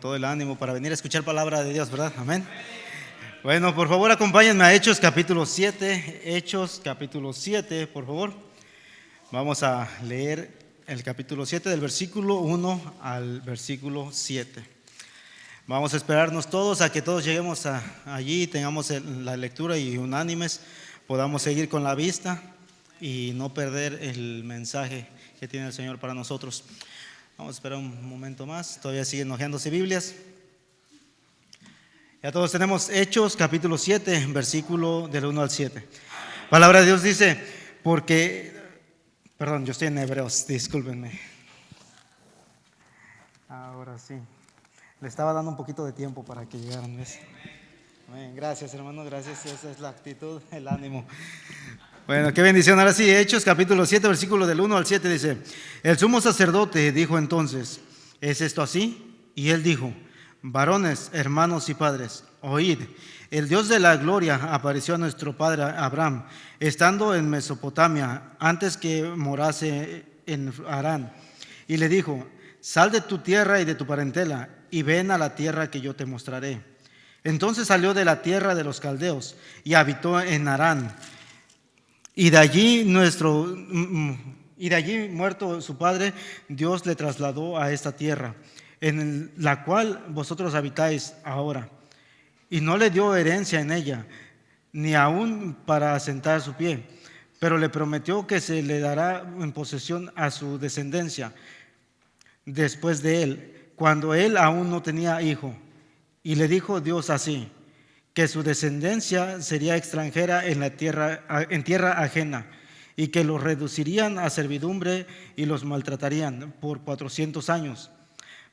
todo el ánimo para venir a escuchar palabra de Dios, ¿verdad? Amén. Bueno, por favor acompáñenme a Hechos capítulo 7, Hechos capítulo 7, por favor. Vamos a leer el capítulo 7 del versículo 1 al versículo 7. Vamos a esperarnos todos a que todos lleguemos allí, tengamos la lectura y unánimes podamos seguir con la vista y no perder el mensaje que tiene el Señor para nosotros. Vamos a esperar un momento más, todavía siguen hojeándose Biblias. Ya todos tenemos Hechos capítulo 7, versículo del 1 al 7. Palabra de Dios dice, yo estoy en Hebreos, discúlpenme. Ahora sí, le estaba dando un poquito de tiempo para que llegaran, ¿ves? Amén. Gracias, hermano, gracias, esa es la actitud, el ánimo. Bueno, qué bendición. Ahora sí, Hechos capítulo 7, versículo del 1 al 7 dice, el sumo sacerdote dijo entonces, ¿es esto así? Y él dijo, varones, hermanos y padres, oíd, el Dios de la gloria apareció a nuestro padre Abraham, estando en Mesopotamia, antes que morase en Harán, y le dijo, sal de tu tierra y de tu parentela, y ven a la tierra que yo te mostraré. Entonces salió de la tierra de los caldeos, y habitó en Harán. Y de allí muerto su padre, Dios le trasladó a esta tierra, en la cual vosotros habitáis ahora. Y no le dio herencia en ella, ni aún para asentar su pie, pero le prometió que se le dará en posesión a su descendencia después de él, cuando él aún no tenía hijo. Y le dijo Dios así, que su descendencia sería extranjera en tierra ajena, y que los reducirían a servidumbre y los maltratarían por 400 años.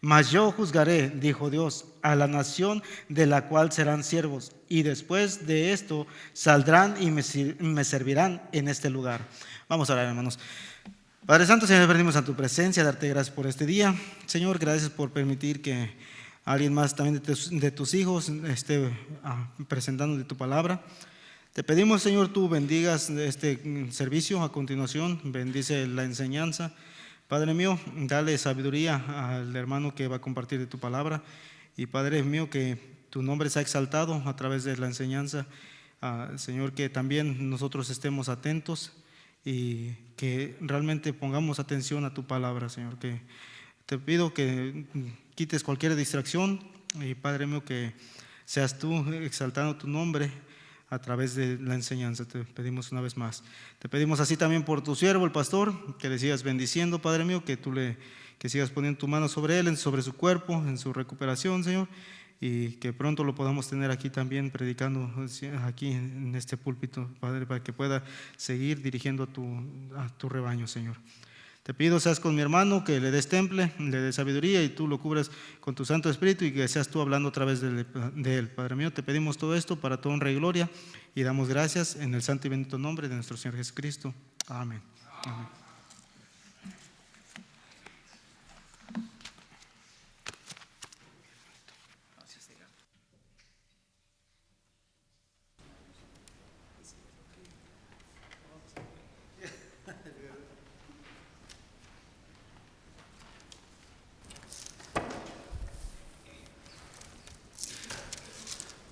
Mas yo juzgaré, dijo Dios, a la nación de la cual serán siervos, y después de esto saldrán y me servirán en este lugar. Vamos a orar, hermanos. Padre Santo, Señor, venimos a tu presencia, darte gracias por este día. Señor, gracias por permitir que alguien más también de tus hijos esté presentando de tu palabra. Te pedimos, Señor, tú bendigas este servicio a continuación, bendice la enseñanza. Padre mío, dale sabiduría al hermano que va a compartir de tu palabra. Y Padre mío, que tu nombre sea exaltado a través de la enseñanza. Señor, que también nosotros estemos atentos y que realmente pongamos atención a tu palabra, Señor. Que te pido que quites cualquier distracción y Padre mío, que seas tú exaltando tu nombre a través de la enseñanza. Te pedimos una vez más. Te pedimos así también por tu siervo, el pastor, que le sigas bendiciendo, Padre mío, que sigas poniendo tu mano sobre él, sobre su cuerpo, en su recuperación, Señor, y que pronto lo podamos tener aquí también predicando aquí en este púlpito, Padre, para que pueda seguir dirigiendo a tu rebaño, Señor. Te pido seas con mi hermano, que le des temple, le des sabiduría y tú lo cubras con tu Santo Espíritu y que seas tú hablando a través de él. Padre mío, te pedimos todo esto para tu honra y gloria y damos gracias en el santo y bendito nombre de nuestro Señor Jesucristo. Amén. Amén.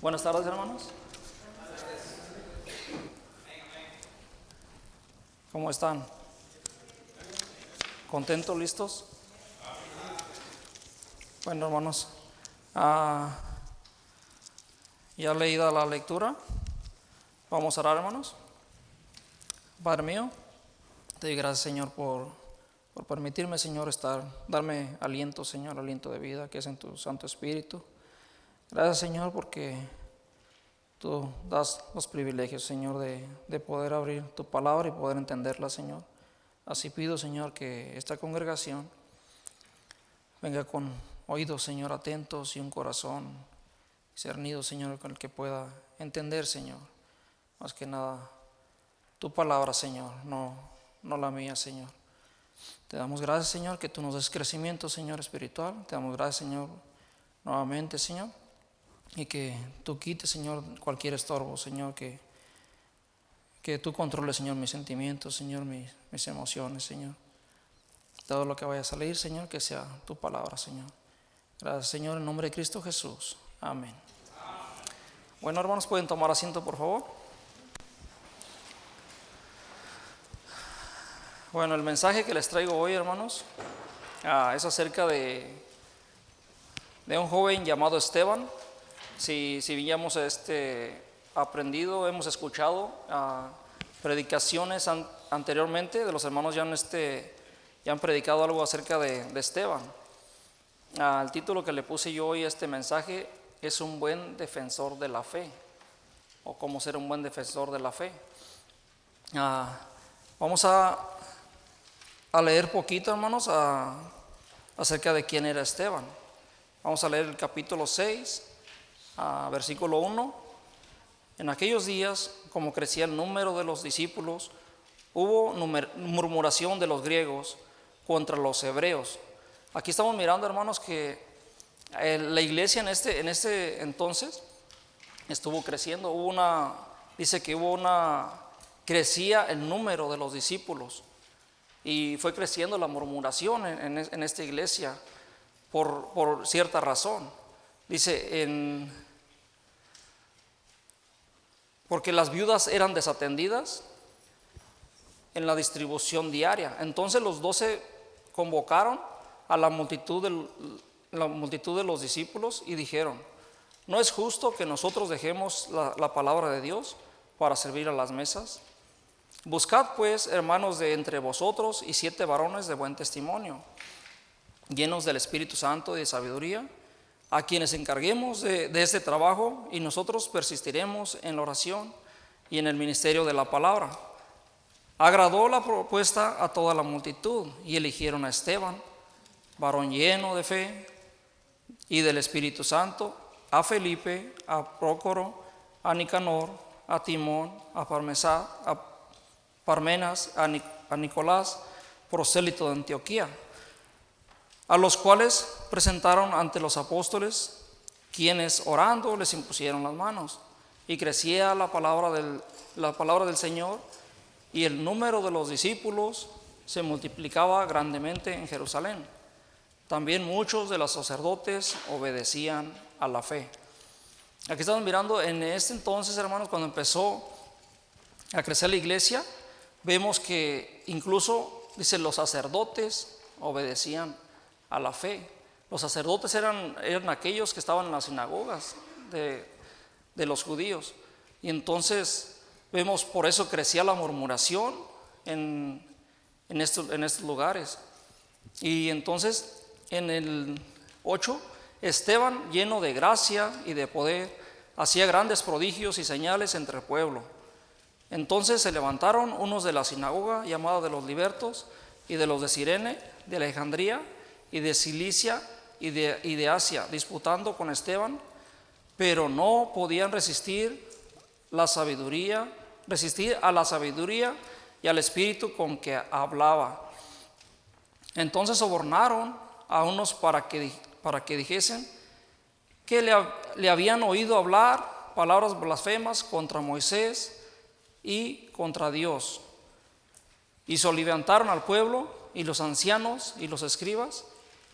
Buenas tardes, hermanos. ¿Cómo están? ¿Contentos, listos? Bueno, hermanos, ya leída la lectura, vamos a orar, hermanos. Padre mío, te doy gracias, Señor, por permitirme, Señor, darme aliento, Señor, aliento de vida que es en tu Santo Espíritu. Gracias, Señor, porque tú das los privilegios, Señor, de poder abrir tu palabra y poder entenderla, Señor. Así pido, Señor, que esta congregación venga con oídos, Señor, atentos y un corazón cernido, Señor, con el que pueda entender, Señor, más que nada tu palabra, Señor, no la mía, Señor. Te damos gracias, Señor, que tú nos des crecimiento, Señor, espiritual. Te damos gracias, Señor, nuevamente, Señor, y que tú quites, Señor, cualquier estorbo, Señor, que tú controles, Señor, mis sentimientos, Señor, mis emociones, Señor. Todo lo que vaya a salir, Señor, que sea tu palabra, Señor. Gracias, Señor, en nombre de Cristo Jesús. Amén. Bueno, hermanos, pueden tomar asiento, por favor. Bueno, el mensaje que les traigo hoy, hermanos, es acerca de un joven llamado Esteban. Si habíamos aprendido, hemos escuchado predicaciones anteriormente de los hermanos, ya han predicado algo acerca de Esteban. El título que le puse yo hoy a este mensaje es un buen defensor de la fe, o cómo ser un buen defensor de la fe. Vamos a leer poquito, hermanos, acerca de quién era Esteban. Vamos a leer el capítulo 6, versículo 1. En aquellos días, como crecía el número de los discípulos, hubo murmuración de los griegos contra los hebreos. Aquí estamos mirando, hermanos, que la iglesia en este entonces estuvo creciendo. Crecía el número de los discípulos y fue creciendo la murmuración en esta iglesia por cierta razón. Dice, porque las viudas eran desatendidas en la distribución diaria. Entonces los 12 convocaron a la multitud de los discípulos y dijeron: ¿no es justo que nosotros dejemos la palabra de Dios para servir a las mesas? Buscad pues, hermanos, de entre vosotros 7 varones de buen testimonio, llenos del Espíritu Santo y de sabiduría, a quienes encarguemos de este trabajo, y nosotros persistiremos en la oración y en el ministerio de la palabra. Agradó la propuesta a toda la multitud, y eligieron a Esteban, varón lleno de fe y del Espíritu Santo, a Felipe, a Prócoro, a Nicanor, a Timón, a Parmenas, a Nicolás, prosélito de Antioquía, a los cuales presentaron ante los apóstoles, quienes orando les impusieron las manos. Y crecía la palabra del Señor, y el número de los discípulos se multiplicaba grandemente en Jerusalén. También muchos de los sacerdotes obedecían a la fe. Aquí estamos mirando en este entonces, hermanos, cuando empezó a crecer la iglesia, vemos que incluso, dice, los sacerdotes obedecían a la fe. Los sacerdotes eran aquellos que estaban en las sinagogas de los judíos. Y entonces vemos, por eso crecía la murmuración en estos lugares. Y entonces en el 8, Esteban, lleno de gracia y de poder, hacía grandes prodigios y señales entre el pueblo. Entonces se levantaron unos de la sinagoga, llamada de los libertos, y de los de Cirene, de Alejandría y de Cilicia y de Asia, disputando con Esteban, pero no podían resistir a la sabiduría y al espíritu con que hablaba. Entonces sobornaron a unos para que dijesen que le habían oído hablar palabras blasfemas contra Moisés y contra Dios. Y soliviantaron al pueblo y los ancianos y los escribas,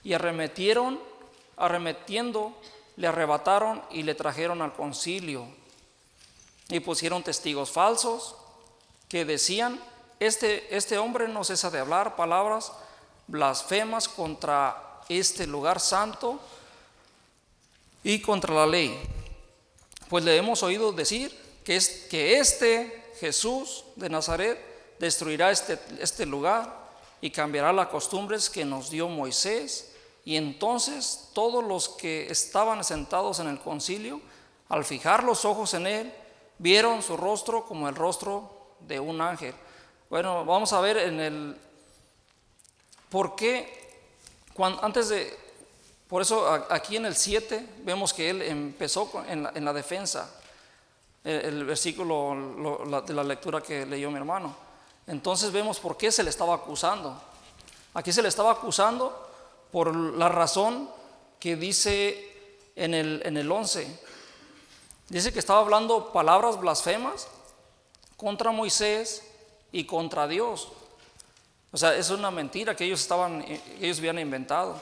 y arremetiendo le arrebataron y le trajeron al concilio, y pusieron testigos falsos que decían: este hombre no cesa de hablar palabras blasfemas contra este lugar santo y contra la ley. Pues le hemos oído decir que este Jesús de Nazaret destruirá este lugar y cambiará las costumbres que nos dio Moisés. Y entonces todos los que estaban sentados en el concilio, al fijar los ojos en él, vieron su rostro como el rostro de un ángel. Bueno, vamos a ver por qué. Por eso aquí en el 7 vemos que él empezó en la defensa, el versículo de la lectura que leyó mi hermano. Entonces vemos por qué se le estaba acusando. Aquí se le estaba acusando por la razón que dice en el 11. Dice que estaba hablando palabras blasfemas contra Moisés y contra Dios. O sea, es una mentira que ellos habían inventado.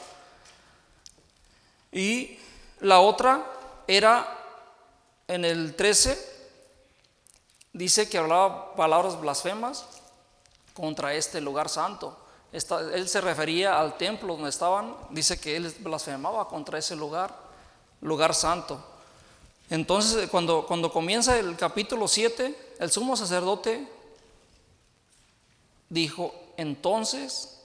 Y la otra era en el 13, dice que hablaba palabras blasfemas contra este lugar santo. Él se refería al templo donde estaban, dice que él blasfemaba contra ese lugar santo. Entonces, cuando comienza el capítulo 7, el sumo sacerdote dijo: entonces,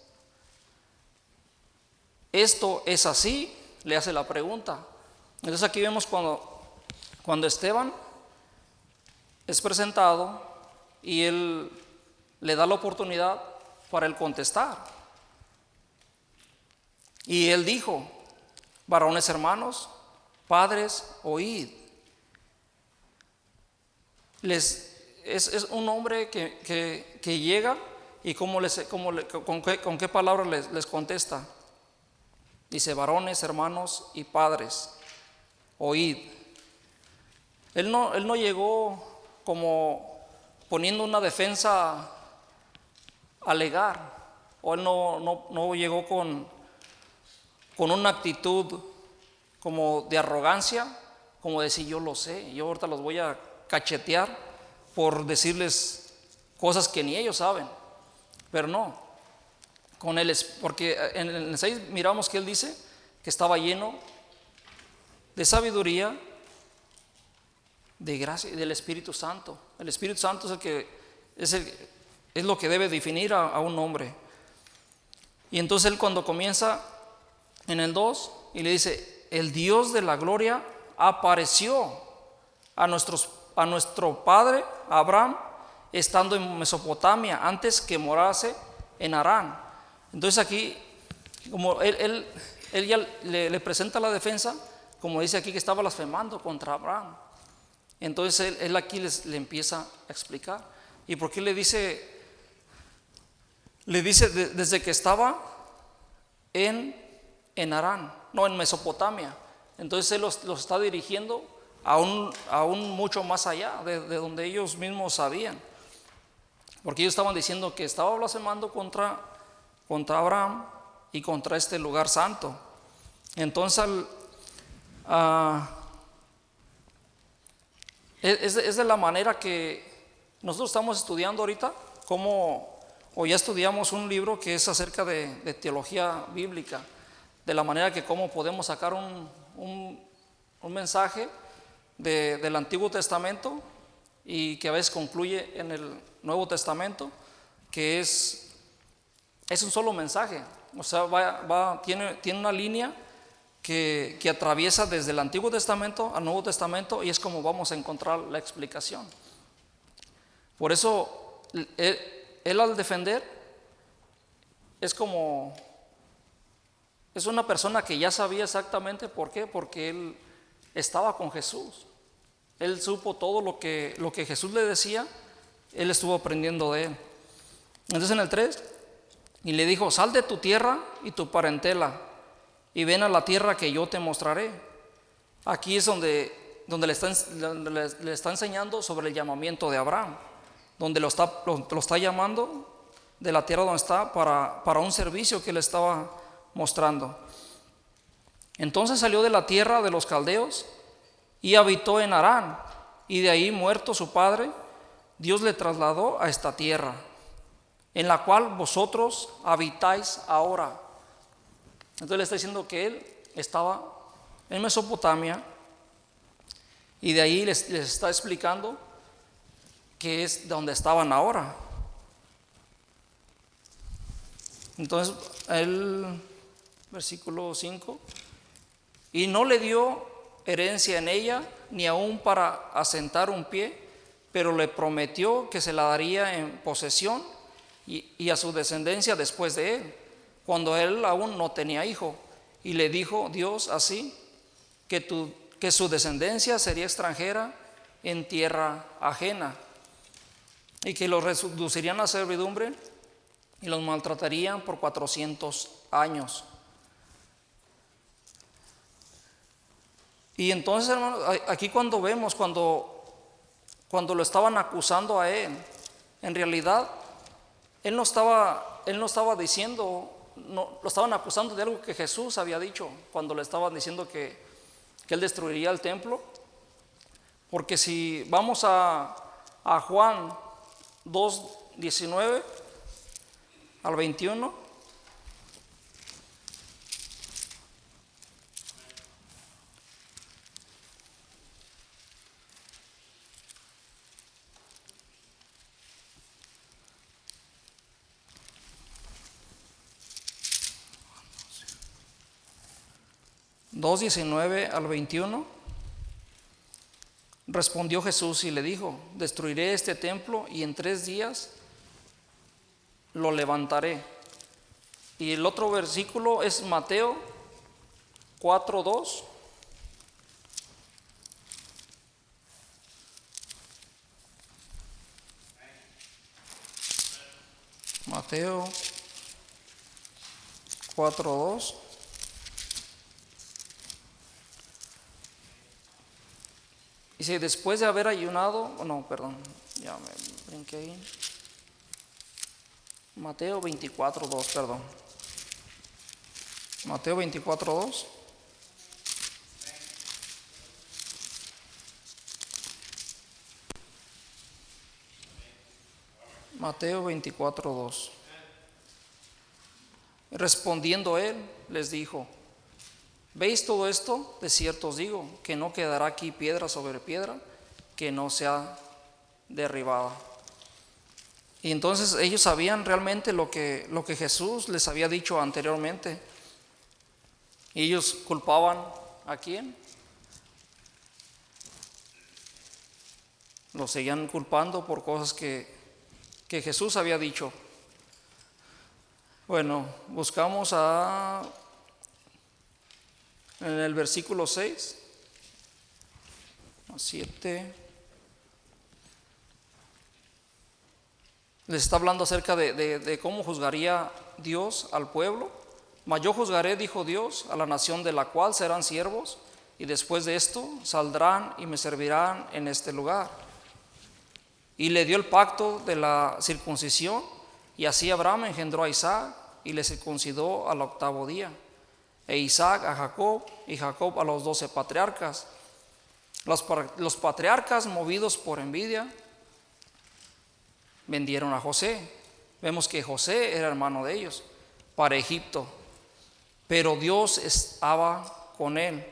¿esto es así? Le hace la pregunta. Entonces aquí vemos cuando Esteban es presentado y él le da la oportunidad para él contestar. Y él dijo: varones hermanos, padres, oíd. Es un hombre que llega y con qué palabras les contesta. Dice: varones, hermanos y padres, oíd. Él no llegó como poniendo una defensa a alegar, o él no llegó con una actitud como de arrogancia, como decir: yo lo sé, yo ahorita los voy a cachetear por decirles cosas que ni ellos saben. Pero no, con él porque en el 6 miramos que él dice que estaba lleno de sabiduría, de gracia y del Espíritu Santo. El Espíritu Santo es el que es lo que debe definir a un hombre. Y entonces él, cuando comienza en el 2 y le dice: el Dios de la gloria apareció a nuestro padre Abraham estando en Mesopotamia, antes que morase en Harán. Entonces aquí, como él ya le presenta la defensa, como dice aquí que estaba blasfemando contra Abraham. Entonces él aquí le empieza a explicar. ¿Y por qué le dice? Le dice desde que estaba en Harán, no, en Mesopotamia. Entonces él los está dirigiendo aún mucho más allá de donde ellos mismos sabían. Porque ellos estaban diciendo que estaba blasfemando contra Abraham y contra este lugar santo. Entonces es de la manera que nosotros estamos estudiando ahorita, o ya estudiamos un libro que es acerca de teología bíblica, de la manera que cómo podemos sacar un mensaje del Antiguo Testamento y que a veces concluye en el Nuevo Testamento, que es un solo mensaje. O sea, tiene una línea que atraviesa desde el Antiguo Testamento al Nuevo Testamento, y es como vamos a encontrar la explicación. Por eso él al defender es una persona que ya sabía exactamente por qué, porque él estaba con Jesús. Él supo todo lo que Jesús le decía, él estuvo aprendiendo de él. Entonces en el 3, y le dijo: sal de tu tierra y tu parentela y ven a la tierra que yo te mostraré. Aquí es donde le está enseñando sobre el llamamiento de Abraham, donde lo está llamando de la tierra donde está para un servicio que le estaba mostrando. Entonces salió de la tierra de los caldeos y habitó en Harán, y de ahí, muerto su padre, Dios le trasladó a esta tierra, en la cual vosotros habitáis ahora. Entonces le está diciendo que él estaba en Mesopotamia, y de ahí les está explicando que es donde estaban ahora. Entonces el versículo 5: y no le dio herencia en ella, ni aún para asentar un pie, pero le prometió que se la daría en posesión y a su descendencia después de él, cuando él aún no tenía hijo. Y le dijo Dios así: que su descendencia sería extranjera en tierra ajena, y que los reducirían a servidumbre y los maltratarían por 400 años. Y entonces, hermanos, aquí cuando vemos, cuando lo estaban acusando a él, en realidad él no estaba diciendo lo estaban acusando de algo que Jesús había dicho cuando le estaban diciendo que él destruiría el templo. Porque si vamos a Juan 2:19 al 21, 2:19 al 21, respondió Jesús y le dijo: destruiré este templo y en 3 días lo levantaré. Y el otro versículo es Mateo 4:2. Mateo 4:2. Dice: después de haber ayunado, ya me brinqué ahí. Mateo 24:2, perdón. Mateo 24:2. Mateo 24:2. Respondiendo él, les dijo: ¿veis todo esto? De cierto os digo, que no quedará aquí piedra sobre piedra que no sea derribada. Y entonces ellos sabían realmente lo que Jesús les había dicho anteriormente. Y ellos culpaban ¿a quién? Los seguían culpando por cosas que Jesús había dicho. Bueno, buscamos en el versículo 6 a 7. Les está hablando acerca de cómo juzgaría Dios al pueblo. Mas yo juzgaré, dijo Dios, a la nación de la cual serán siervos, y después de esto saldrán y me servirán en este lugar. Y le dio el pacto de la circuncisión, y así Abraham engendró a Isaac y le circuncidó al 8º día, e Isaac a Jacob, y Jacob a los 12 patriarcas. Los patriarcas, movidos por envidia, vendieron a José. Vemos que José era hermano de ellos, para Egipto, pero Dios estaba con él.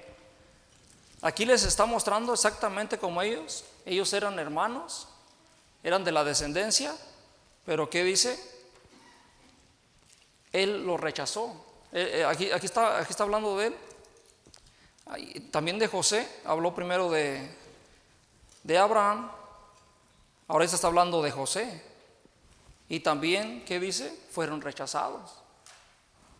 Aquí les está mostrando exactamente como ellos eran hermanos, eran de la descendencia, pero ¿qué dice? Él lo rechazó. Aquí está hablando de él. También de José, habló primero de Abraham, ahora está hablando de José. Y también, ¿qué dice? Fueron rechazados.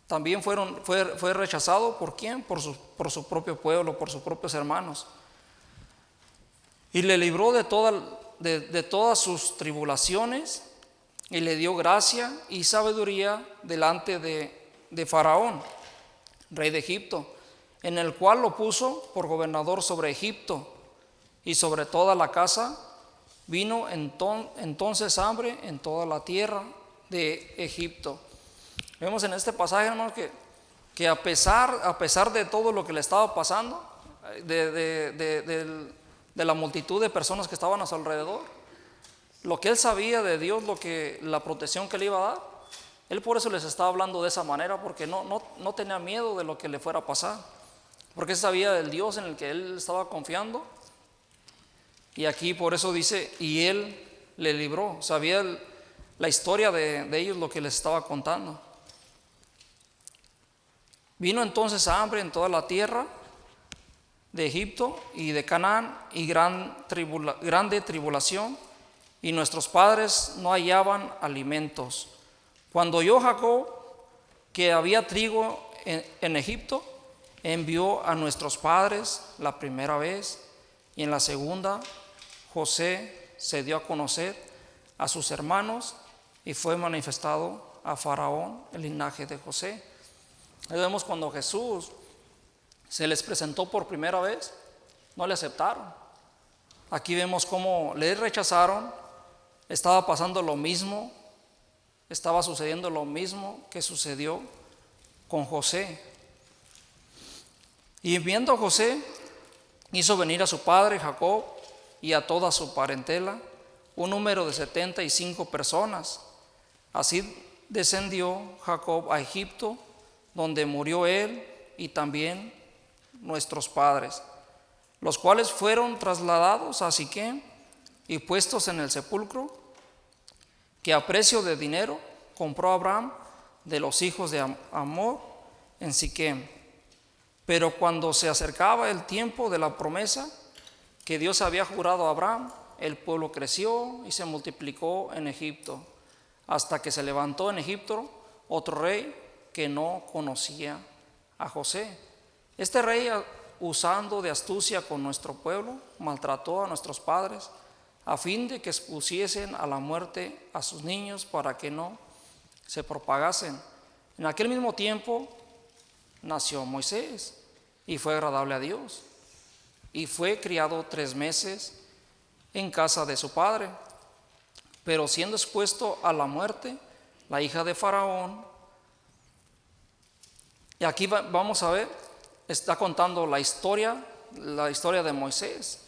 También fue rechazado ¿por quién? Por su propio pueblo, por sus propios hermanos. Y le libró de todas sus tribulaciones, y le dio gracia y sabiduría delante de Faraón, rey de Egipto, en el cual lo puso por gobernador sobre Egipto y sobre toda la casa. Vino entonces hambre en toda la tierra de Egipto. Vemos en este pasaje, hermanos, que a pesar de todo lo que le estaba pasando, de la multitud de personas que estaban a su alrededor, lo que él sabía de Dios, la protección que le iba a dar, él por eso les estaba hablando de esa manera, porque no tenía miedo de lo que le fuera a pasar, porque él sabía del Dios en el que él estaba confiando. Y aquí por eso dice, y él le libró. Sabía la historia de ellos, lo que les estaba contando. Vino entonces hambre en toda la tierra de Egipto y de Canaán, y grande tribulación, y nuestros padres no hallaban alimentos. Cuando oyó Jacob que había trigo en Egipto, envió a nuestros padres la primera vez, y en la segunda José se dio a conocer a sus hermanos, y fue manifestado a Faraón el linaje de José. Ahí vemos cuando Jesús se les presentó por primera vez, no le aceptaron. Aquí vemos cómo le rechazaron. Estaba pasando lo mismo, estaba sucediendo lo mismo que sucedió con José. Y viendo a José, hizo venir a su padre Jacob y a toda su parentela, un número de 75 personas. Así descendió Jacob a Egipto, donde murió él y también nuestros padres, los cuales fueron trasladados a Siquem y puestos en el sepulcro que a precio de dinero compró Abraham de los hijos de Amor en Siquem. Pero cuando se acercaba el tiempo de la promesa que Dios había jurado a Abraham, el pueblo creció y se multiplicó en Egipto, hasta que se levantó en Egipto otro rey que no conocía a José. Este rey, usando de astucia con nuestro pueblo, maltrató a nuestros padres a fin de que expusiesen a la muerte a sus niños para que no se propagasen. En aquel mismo tiempo nació Moisés y fue agradable a Dios, y fue criado 3 meses en casa de su padre. Pero siendo expuesto a la muerte, la hija de Faraón, y aquí vamos a ver, está contando la historia de Moisés,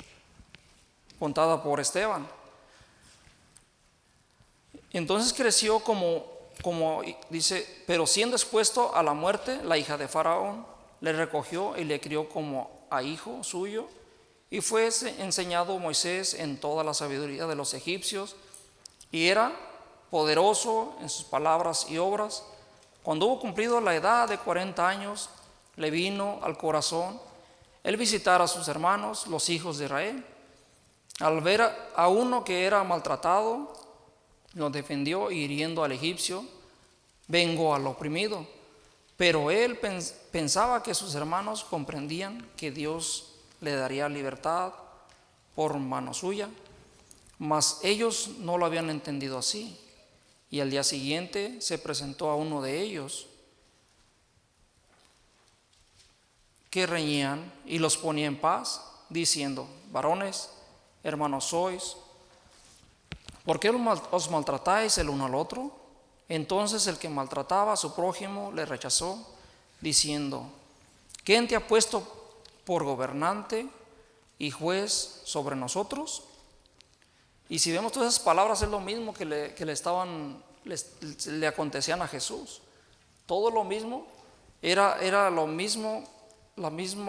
contada por Esteban. Entonces creció como dice, pero siendo expuesto a la muerte, la hija de Faraón le recogió y le crió como a hijo suyo, y fue enseñado Moisés en toda la sabiduría de los egipcios, y era poderoso en sus palabras y obras. Cuando hubo cumplido la edad de 40 años, le vino al corazón el visitar a sus hermanos, los hijos de Israel. Al ver a uno que era maltratado, lo defendió, y hiriendo al egipcio, vengó al oprimido. Pero él pensaba que sus hermanos comprendían que Dios le daría libertad por mano suya, mas ellos no lo habían entendido así. Y al día siguiente se presentó a uno de ellos que reñían y los ponía en paz, diciendo: varones, hermanos sois, ¿por qué os maltratáis el uno al otro? Entonces el que maltrataba a su prójimo le rechazó, diciendo: ¿quién te ha puesto por gobernante y juez sobre nosotros? Y si vemos todas esas palabras, es lo mismo que le acontecían a Jesús. Todo lo mismo, era lo mismo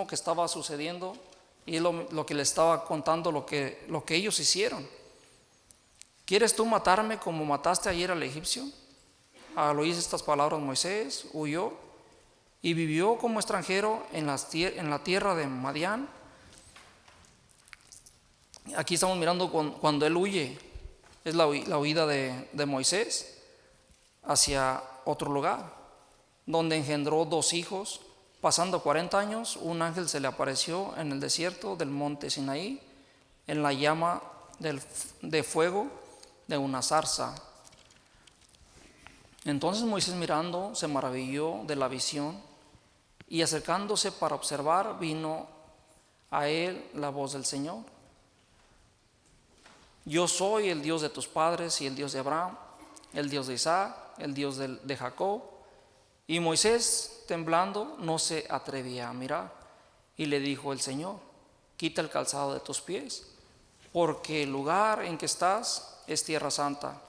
que estaba sucediendo, y lo que le estaba contando, lo que ellos hicieron. ¿Quieres tú matarme como mataste ayer al egipcio? Al oír estas palabras, Moisés huyó y vivió como extranjero en la tierra de Madián. Aquí estamos mirando cuando él huye, es la huida de Moisés hacia otro lugar, donde engendró 2 hijos. Pasando 40 años, un ángel se le apareció en el desierto del monte Sinaí, en la llama de fuego de una zarza. Entonces Moisés, mirando, se maravilló de la visión, y acercándose para observar, vino a él la voz del Señor: yo soy el Dios de tus padres y el Dios de Abraham, el Dios de Isaac, el Dios de Jacob. Y Moisés, temblando, no se atrevía a mirar. Y le dijo el Señor: quita el calzado de tus pies, porque el lugar en que estás es tierra santa.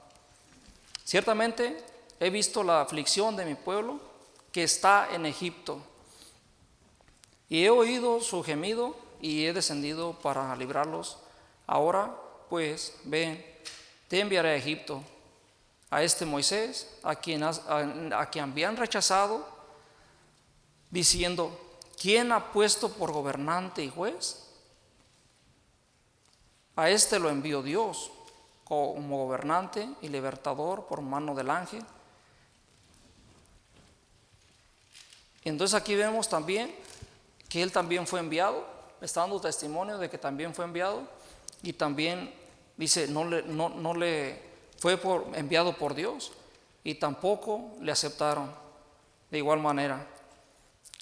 Ciertamente he visto la aflicción de mi pueblo que está en Egipto, y he oído su gemido y he descendido para librarlos. Ahora pues ven, te enviaré a Egipto. A este Moisés, a quien habían rechazado, diciendo: ¿quién ha puesto por gobernante y juez? A este lo envió Dios como gobernante y libertador por mano del ángel. Entonces aquí vemos también que él también fue enviado, está dando testimonio de que también fue enviado, y también dice, no le fue enviado por Dios, y tampoco le aceptaron de igual manera.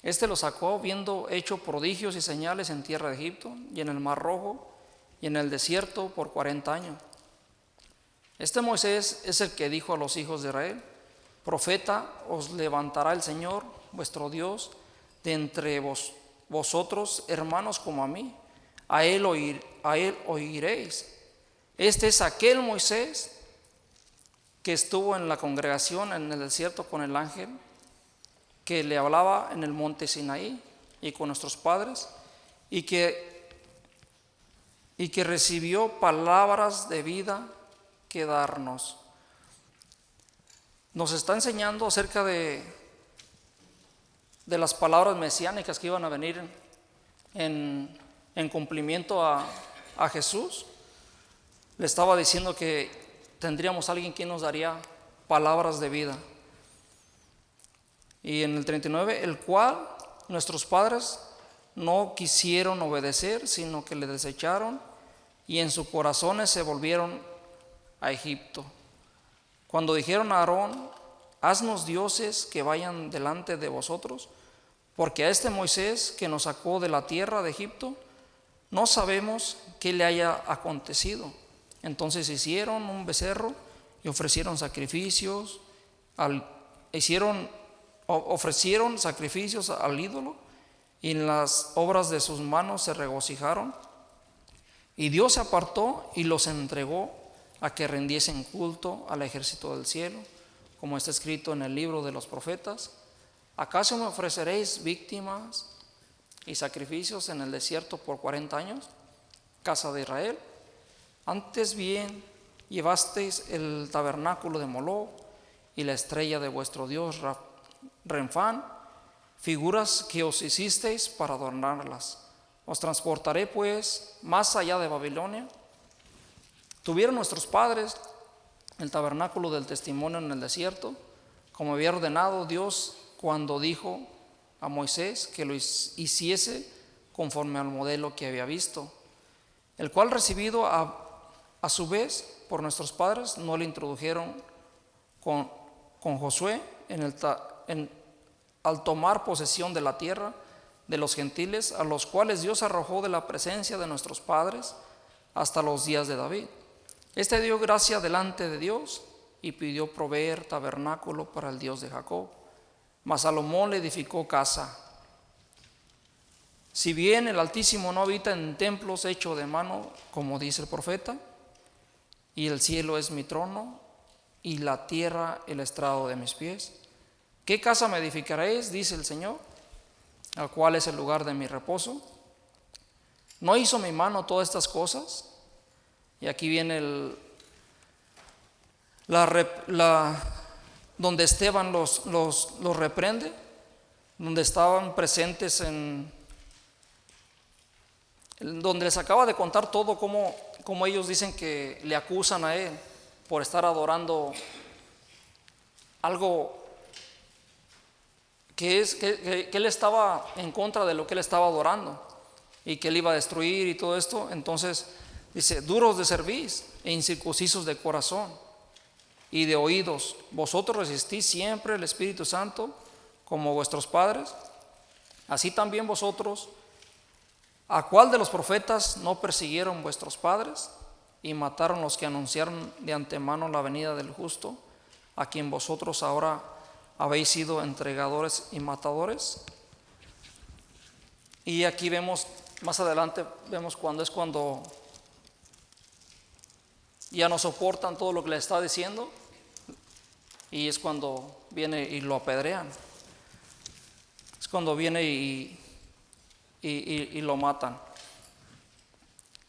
Este lo sacó viendo hecho prodigios y señales en tierra de Egipto y en el Mar Rojo y en el desierto por 40 años. Este Moisés es el que dijo a los hijos de Israel: profeta os levantará el Señor, vuestro Dios, de entre vosotros, hermanos, como a mí. A él oiréis. Este es aquel Moisés que estuvo en la congregación en el desierto con el ángel, que le hablaba en el monte Sinaí y con nuestros padres, y que recibió palabras de vida que darnos. Nos está enseñando acerca de las palabras mesiánicas que iban a venir en cumplimiento a Jesús. Le estaba diciendo que tendríamos a alguien que nos daría palabras de vida. Y en el 39, el cual nuestros padres no quisieron obedecer, sino que le desecharon, y en sus corazones se volvieron a Egipto. Cuando dijeron a Aarón: haznos dioses que vayan delante de vosotros, porque a este Moisés que nos sacó de la tierra de Egipto, no sabemos qué le haya acontecido. Entonces hicieron un becerro y ofrecieron sacrificios ofrecieron sacrificios al ídolo, y en las obras de sus manos se regocijaron. Y Dios se apartó y los entregó a que rindiesen culto al ejército del cielo, como está escrito en el libro de los profetas: ¿acaso me ofreceréis víctimas y sacrificios en el desierto por 40 años, casa de Israel? Antes bien llevasteis el tabernáculo de Moloc y la estrella de vuestro dios Renfán, figuras que os hicisteis para adornarlas. Os transportaré pues más allá de Babilonia. Tuvieron nuestros padres el tabernáculo del testimonio en el desierto, como había ordenado Dios cuando dijo a Moisés que lo hiciese conforme al modelo que había visto, el cual, recibido a su vez por nuestros padres, no le introdujeron con Josué al tomar posesión de la tierra de los gentiles, a los cuales Dios arrojó de la presencia de nuestros padres hasta los días de David. Este dio gracia delante de Dios y pidió proveer tabernáculo para el Dios de Jacob. Mas Salomón le edificó casa. Si bien el Altísimo no habita en templos hechos de mano, como dice el profeta, y el cielo es mi trono y la tierra el estrado de mis pies, ¿qué casa me edificaréis? Dice el Señor, al cual es el lugar de mi reposo. ¿No hizo mi mano todas estas cosas? Y aquí viene donde Esteban los reprende, donde estaban presentes donde les acaba de contar todo, como ellos dicen que le acusan a él por estar adorando algo que él estaba en contra de lo que él estaba adorando y que él iba a destruir y todo esto. Entonces dice: duros de cerviz e incircuncisos de corazón y de oídos, vosotros resistís siempre el Espíritu Santo como vuestros padres. Así también vosotros, ¿a cuál de los profetas no persiguieron vuestros padres y mataron los que anunciaron de antemano la venida del justo, a quien vosotros ahora habéis sido entregadores y matadores? Y aquí vemos, más adelante vemos cuando ya no soportan todo lo que le está diciendo, y es cuando viene y lo apedrean. Es cuando viene y lo matan.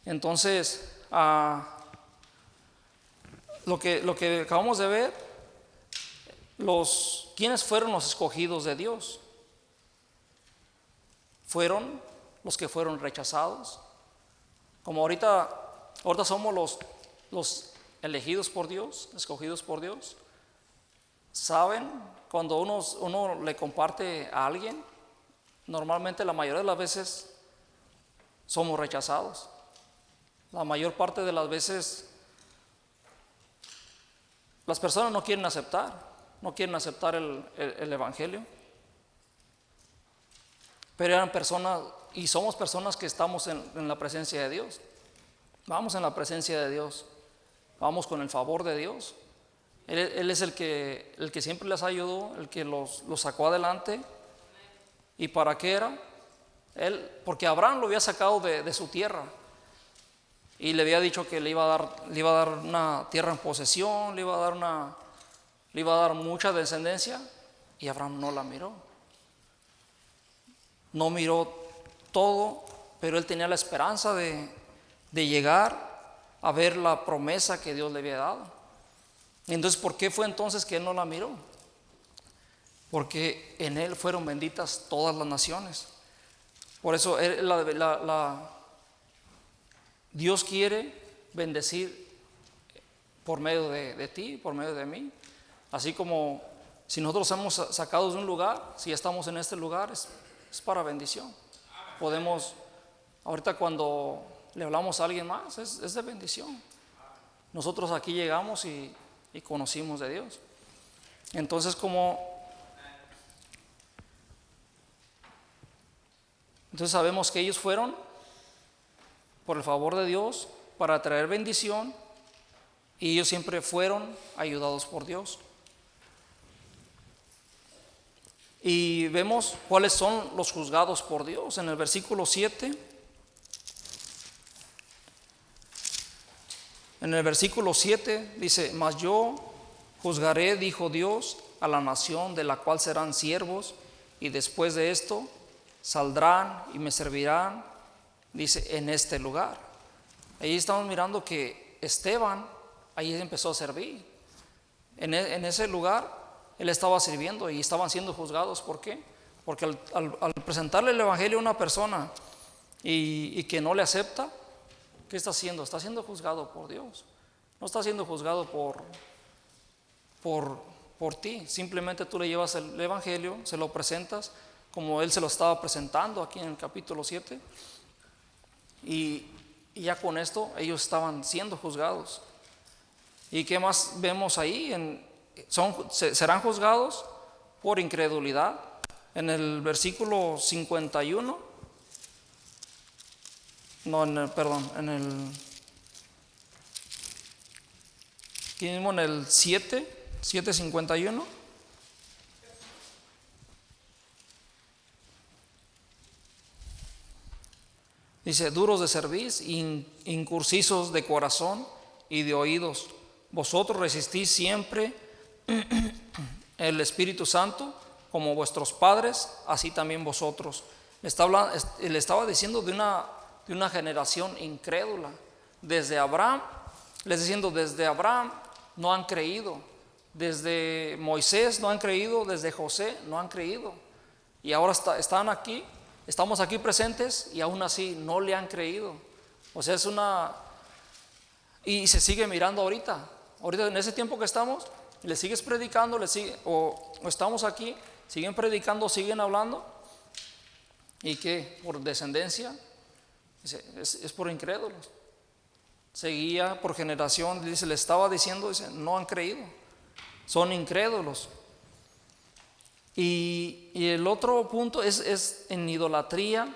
Entonces, lo que acabamos de ver, ¿quiénes fueron los escogidos de Dios? Fueron los que fueron rechazados. Como ahorita somos los elegidos por Dios, escogidos por Dios. ¿Saben? Cuando uno le comparte a alguien, normalmente la mayoría de las veces somos rechazados. La mayor parte de las veces las personas no quieren aceptar el Evangelio. Pero eran personas, y somos personas que estamos en la presencia de Dios. Vamos en la presencia de Dios, vamos con el favor de Dios. Él es el que siempre les ayudó, el que los sacó adelante. ¿Y para qué era? Él, porque Abraham lo había sacado de su tierra y le había dicho que le iba a dar una tierra en posesión, le iba a dar mucha descendencia, y Abraham no la miró. No miró todo, pero él tenía la esperanza de llegar a ver la promesa que Dios le había dado. Entonces, ¿por qué fue entonces que él no la miró? Porque en él fueron benditas todas las naciones. Por eso Dios quiere bendecir por medio de ti, por medio de mí. Así como si nosotros somos sacados de un lugar, si estamos en este lugar, es para bendición. Podemos, ahorita cuando le hablamos a alguien más, es de bendición. Nosotros aquí llegamos y conocimos de Dios. Entonces sabemos que ellos fueron por el favor de Dios para traer bendición, y ellos siempre fueron ayudados por Dios. Y vemos cuáles son los juzgados por Dios en el versículo 7. En el versículo 7 dice: mas yo juzgaré, dijo Dios, a la nación de la cual serán siervos, y después de esto saldrán y me servirán, dice, en este lugar. Ahí estamos mirando que Esteban ahí empezó a servir. En ese lugar él estaba sirviendo y estaban siendo juzgados. ¿Por qué? Porque al presentarle el evangelio a una persona y que no le acepta, ¿qué está haciendo? Está siendo juzgado por Dios. No está siendo juzgado por ti. Simplemente tú le llevas el evangelio, se lo presentas como él se lo estaba presentando aquí en el capítulo 7, y ya con esto ellos estaban siendo juzgados. ¿Y qué más vemos ahí? Serán juzgados por incredulidad. En el versículo 51, aquí mismo en el 7:51, dice: duros de cerviz, incursisos de corazón y de oídos, vosotros resistís siempre el Espíritu Santo, como vuestros padres, así también vosotros. Le estaba diciendo de una generación incrédula. Desde Abraham no han creído. Desde Moisés no han creído, desde José no han creído. Y ahora estamos aquí presentes y aún así no le han creído. O sea, y se sigue mirando ahorita en ese tiempo que estamos, le sigues predicando, o estamos aquí, siguen predicando, siguen hablando, y que por descendencia es por incrédulos. Seguía por generación, dice, le estaba diciendo, dice, no han creído, son incrédulos. Y el otro punto es en idolatría.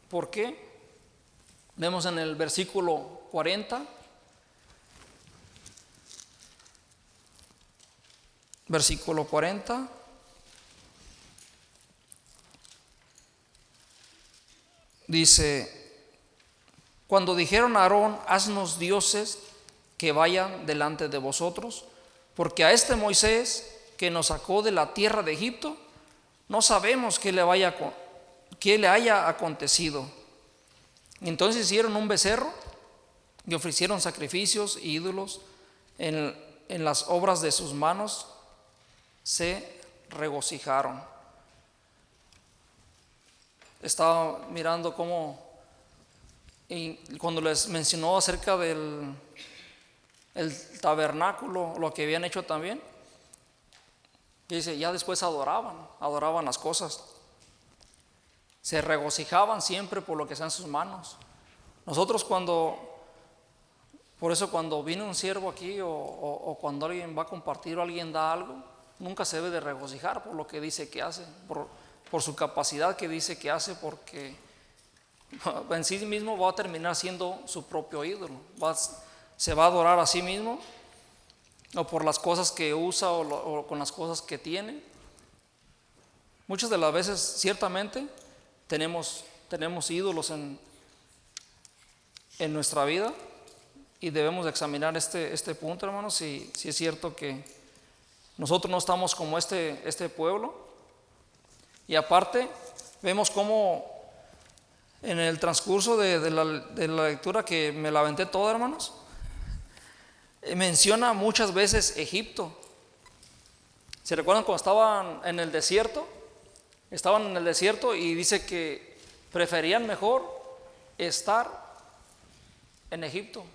¿Por qué? Vemos en el versículo 40. Versículo 40. Dice: cuando dijeron a Aarón: haznos dioses que vayan delante de vosotros, porque a este Moisés que nos sacó de la tierra de Egipto, no sabemos qué le haya acontecido. Entonces hicieron un becerro y ofrecieron sacrificios e ídolos. En las obras de sus manos se regocijaron. Estaba mirando cómo, y cuando les mencionó acerca del tabernáculo, lo que habían hecho también, dice, ya después adoraban las cosas, se regocijaban siempre por lo que está en sus manos. Nosotros por eso cuando viene un siervo aquí o cuando alguien va a compartir o alguien da algo, nunca se debe de regocijar por lo que dice que hace, por su capacidad que dice que hace, porque en sí mismo va a terminar siendo su propio ídolo, se va a adorar a sí mismo o por las cosas que usa o con las cosas que tiene. Muchas de las veces ciertamente tenemos ídolos en nuestra vida, y debemos de examinar este punto, hermanos, si es cierto que nosotros no estamos como este pueblo. Y aparte vemos cómo en el transcurso de la lectura, que me la aventé toda, hermanos, menciona muchas veces Egipto. ¿Se recuerdan cuando estaban en el desierto? Estaban en el desierto y dice que preferían mejor estar en Egipto.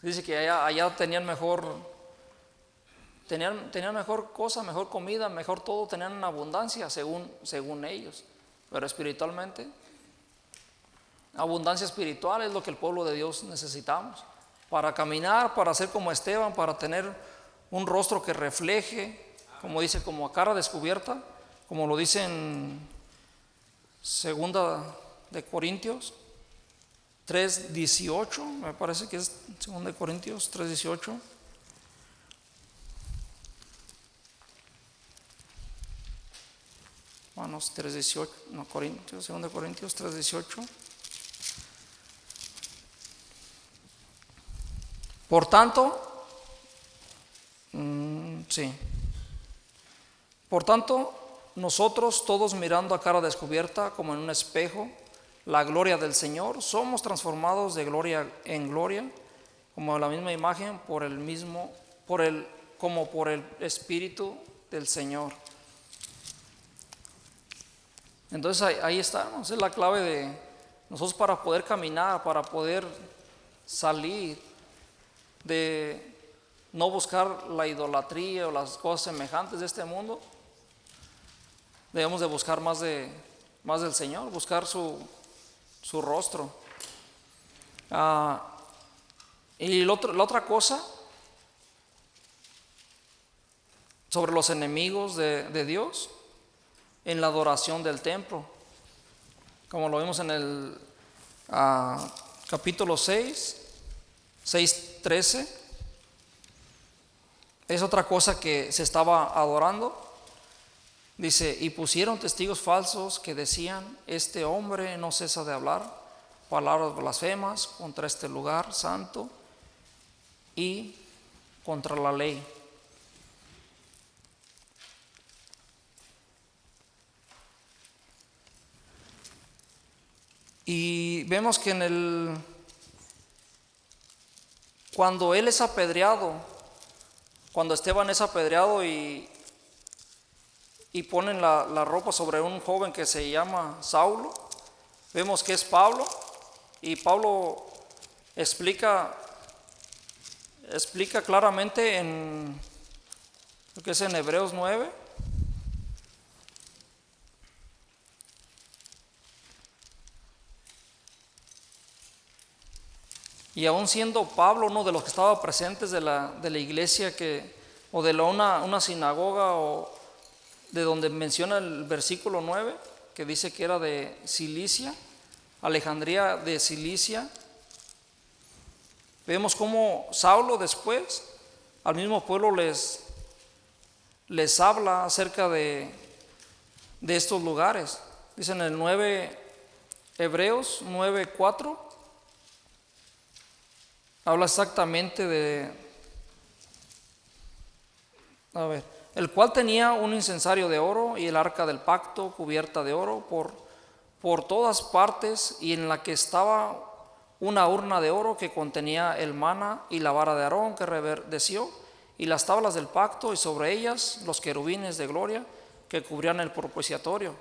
Dice que allá tenían mejor cosa, mejor comida, mejor todo, tenían una abundancia según ellos. Pero espiritualmente, abundancia espiritual es lo que el pueblo de Dios necesitamos para caminar, para ser como Esteban, para tener un rostro que refleje, como dice, como a cara descubierta, como lo dice en 2 de Corintios 3:18, me parece que es 2 de Corintios 3:18. Manos 3:18, no, Corintios, 2 de Corintios 3:18. Por tanto, por tanto, nosotros todos mirando a cara descubierta como en un espejo la gloria del Señor, somos transformados de gloria en gloria, como la misma imagen como por el Espíritu del Señor. Entonces ahí está, ¿no? Esa es la clave de nosotros para poder caminar, para poder salir de no buscar la idolatría o las cosas semejantes de este mundo. Debemos de buscar más del Señor, buscar su rostro. Y la otra cosa sobre los enemigos de Dios en la adoración del templo, como lo vimos en el capítulo 6:13, es otra cosa que se estaba adorando. Dice, y pusieron testigos falsos que decían, este hombre no cesa de hablar palabras blasfemas contra este lugar santo y contra la ley. Y vemos que cuando él es apedreado, cuando Esteban es apedreado y ponen la ropa sobre un joven que se llama Saulo, vemos que es Pablo, y Pablo explica claramente en lo que es en Hebreos 9. Y aún siendo Pablo uno de los que estaba presentes de la iglesia o de una sinagoga, o de donde menciona el versículo 9, que dice que era de Cilicia, Alejandría de Cilicia, vemos cómo Saulo después al mismo pueblo les habla acerca de estos lugares. Dice en el 9, Hebreos 9:4, habla exactamente el cual tenía un incensario de oro y el arca del pacto cubierta de oro por todas partes, y en la que estaba una urna de oro que contenía el maná y la vara de Aarón que reverdeció, y las tablas del pacto, y sobre ellas los querubines de gloria que cubrían el propiciatorio,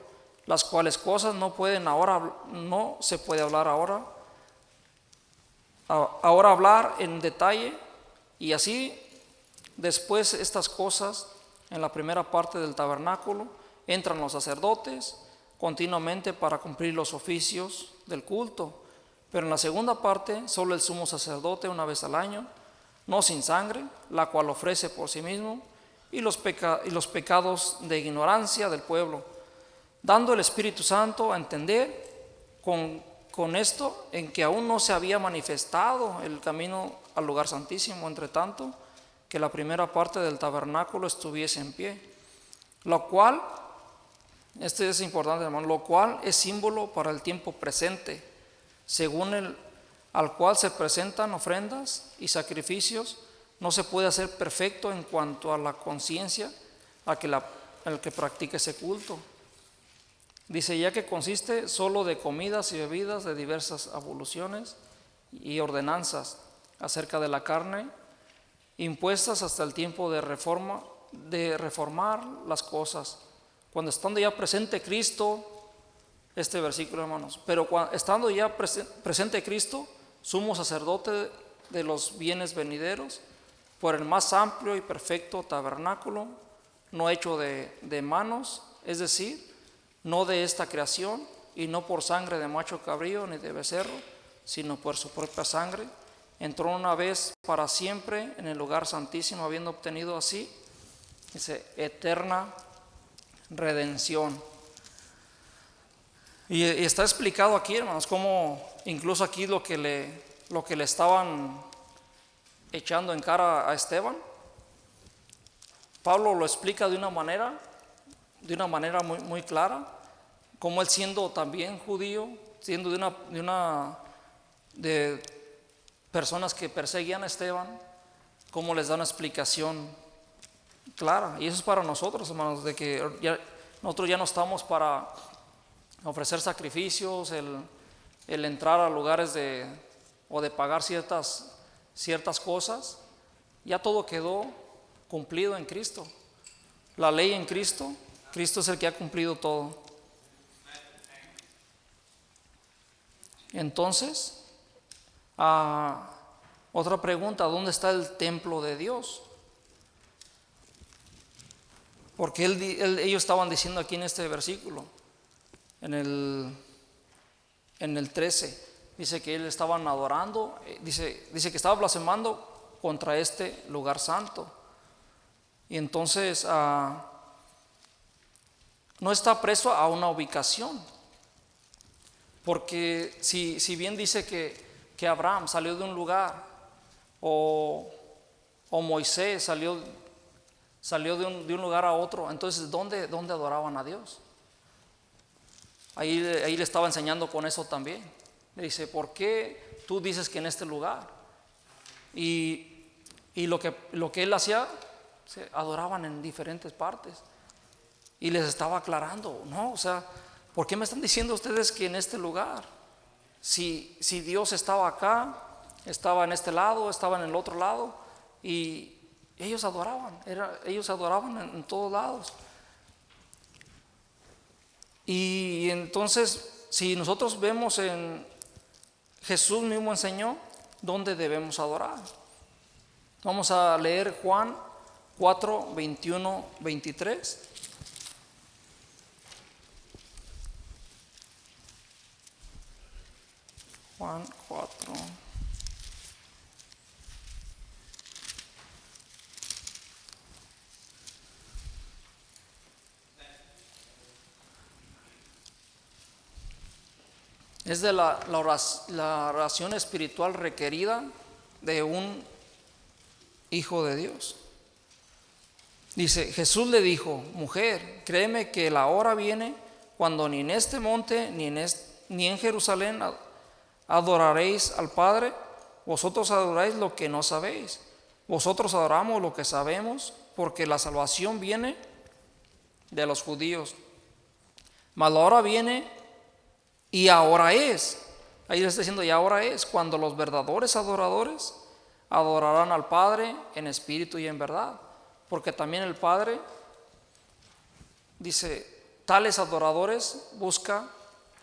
las cuales cosas no se puede hablar ahora hablar en detalle. Y así después estas cosas, en la primera parte del tabernáculo entran los sacerdotes continuamente para cumplir los oficios del culto, pero en la segunda parte solo el sumo sacerdote una vez al año, no sin sangre, la cual ofrece por sí mismo y los pecados de ignorancia del pueblo, dando el Espíritu Santo a entender con esto en que aún no se había manifestado el camino al lugar santísimo, entre tanto que la primera parte del tabernáculo estuviese en pie, lo cual, este es importante, hermano, lo cual es símbolo para el tiempo presente, según el al cual se presentan ofrendas y sacrificios. No se puede hacer perfecto en cuanto a la conciencia al que practique ese culto. Dice, ya que consiste solo de comidas y bebidas de diversas evoluciones y ordenanzas acerca de la carne, impuestas hasta el tiempo de reformar las cosas. Cuando estando ya presente Cristo, este versículo, hermanos, pero estando ya presente Cristo, sumo sacerdote de los bienes venideros, por el más amplio y perfecto tabernáculo, no hecho de manos, es decir, no de esta creación, y no por sangre de macho cabrío ni de becerro, sino por su propia sangre, entró una vez para siempre en el lugar santísimo, habiendo obtenido así, dice, eterna redención. Y está explicado aquí, hermanos, cómo incluso aquí lo que le estaban echando en cara a Esteban, Pablo lo explica de una manera muy, muy clara, como él siendo también judío, siendo de personas que perseguían a Esteban, cómo les da una explicación clara. Y eso es para nosotros, hermanos, de que nosotros ya no estamos para ofrecer sacrificios, el entrar a lugares o de pagar ciertas cosas. Ya todo quedó cumplido en Cristo. La ley en Cristo es el que ha cumplido todo. Entonces, otra pregunta, ¿dónde está el templo de Dios? Porque ellos estaban diciendo aquí en este versículo, en el 13, dice que ellos estaban adorando, dice que estaba blasfemando contra este lugar santo. Y entonces no está preso a una ubicación, porque si bien dice que Abraham salió de un lugar, o Moisés salió de un lugar a otro, entonces ¿dónde adoraban a Dios? Ahí le estaba enseñando con eso también. Le dice, ¿por qué tú dices que en este lugar? Y lo que él hacía, se adoraban en diferentes partes. Y les estaba aclarando, no, o sea, ¿por qué me están diciendo ustedes que en este lugar? Si Dios estaba acá, estaba en este lado, estaba en el otro lado, y ellos adoraban en todos lados. Y entonces, si nosotros vemos Jesús mismo enseñó dónde debemos adorar. Vamos a leer Juan 4, 21, 23. Juan 4. Es de la oración espiritual requerida de un hijo de Dios. Dice, Jesús le dijo, mujer, créeme que la hora viene cuando ni en este monte ni en Jerusalén adoraréis al Padre. Vosotros adoráis lo que no sabéis. Vosotros adoramos lo que sabemos, porque la salvación viene de los judíos. Mas la hora viene y ahora es. Ahí le está diciendo, y ahora es cuando los verdaderos adoradores adorarán al Padre en espíritu y en verdad. Porque también el Padre, dice, tales adoradores busca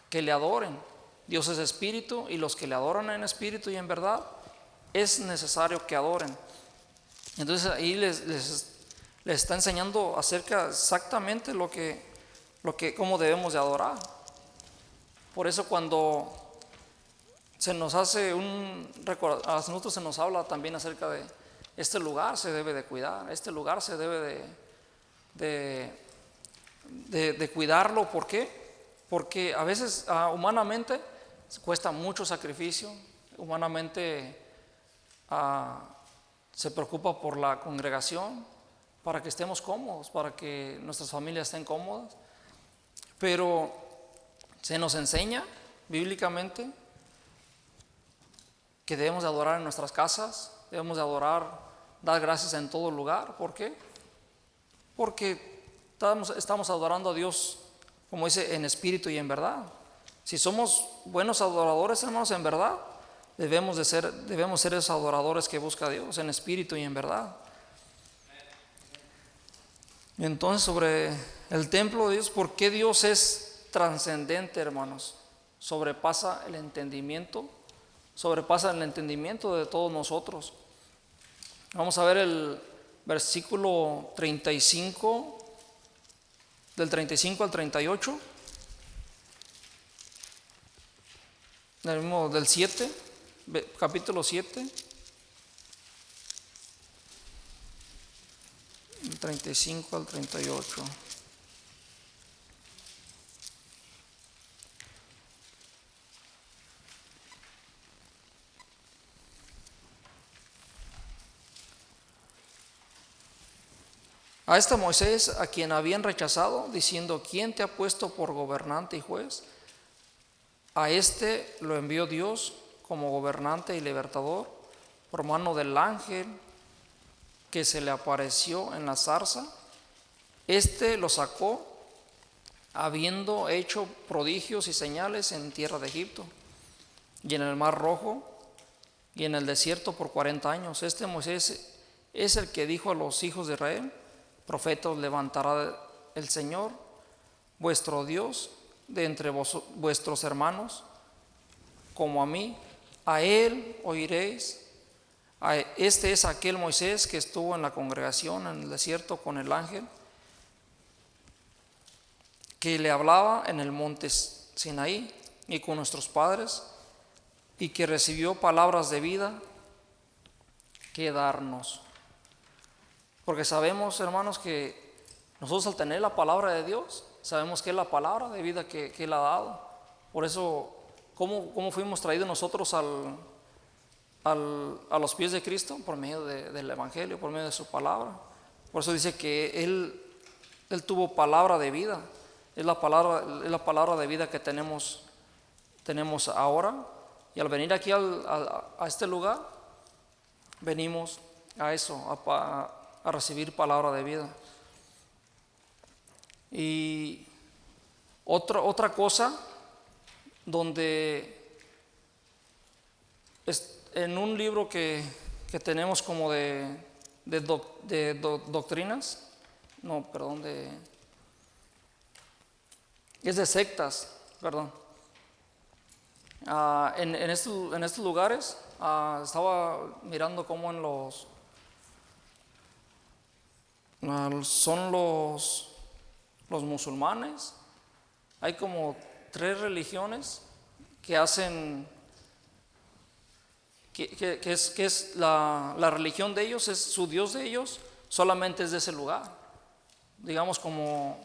que le adoren. Dios es espíritu, y los que le adoran en espíritu y en verdad es necesario que adoren. Entonces ahí les está enseñando acerca exactamente cómo debemos de adorar. Por eso cuando se nos hace a nosotros se nos habla también acerca de este lugar se debe de cuidar, este lugar se debe de cuidarlo. ¿Por qué? Porque a veces humanamente cuesta mucho sacrificio, humanamente se preocupa por la congregación, para que estemos cómodos, para que nuestras familias estén cómodas. Pero se nos enseña bíblicamente que debemos de adorar en nuestras casas, debemos de adorar, dar gracias en todo lugar. ¿Por qué? Porque estamos adorando a Dios, como dice, en espíritu y en verdad. Si somos buenos adoradores, hermanos, en verdad, debemos ser esos adoradores que busca a Dios en espíritu y en verdad. Entonces, sobre el templo de Dios, ¿por qué Dios es trascendente, hermanos? Sobrepasa el entendimiento de todos nosotros. Vamos a ver el versículo 35, del 35 al 38, del 7, capítulo 7, del 35 al 38. A este Moisés, a quien habían rechazado, diciendo: ¿quién te ha puesto por gobernante y juez? A este lo envió Dios como gobernante y libertador por mano del ángel que se le apareció en la zarza. Este lo sacó habiendo hecho prodigios y señales en tierra de Egipto y en el mar Rojo y en el desierto por 40 años. Este Moisés es el que dijo a los hijos de Israel: profetas levantará el Señor vuestro Dios de entre vuestros hermanos, como a mí, a él oiréis. Este es aquel Moisés que estuvo en la congregación en el desierto con el ángel, que le hablaba en el monte Sinaí y con nuestros padres, y que recibió palabras de vida que darnos. Porque sabemos, hermanos, que nosotros al tener la palabra de Dios, sabemos que es la palabra de vida que Él ha dado. Por eso, ¿cómo fuimos traídos nosotros a los pies de Cristo? Por medio del Evangelio, por medio de su palabra. Por eso dice que Él tuvo palabra de vida. Es la palabra de vida que tenemos ahora. Y al venir aquí a este lugar, venimos a eso, a recibir palabra de vida. Y otra cosa, donde en un libro que tenemos como de doctrinas, es de sectas, perdón. En estos lugares, estaba mirando cómo son los musulmanes. Hay como 3 religiones que hacen, que es la religión de ellos, es su Dios de ellos, solamente es de ese lugar. Digamos como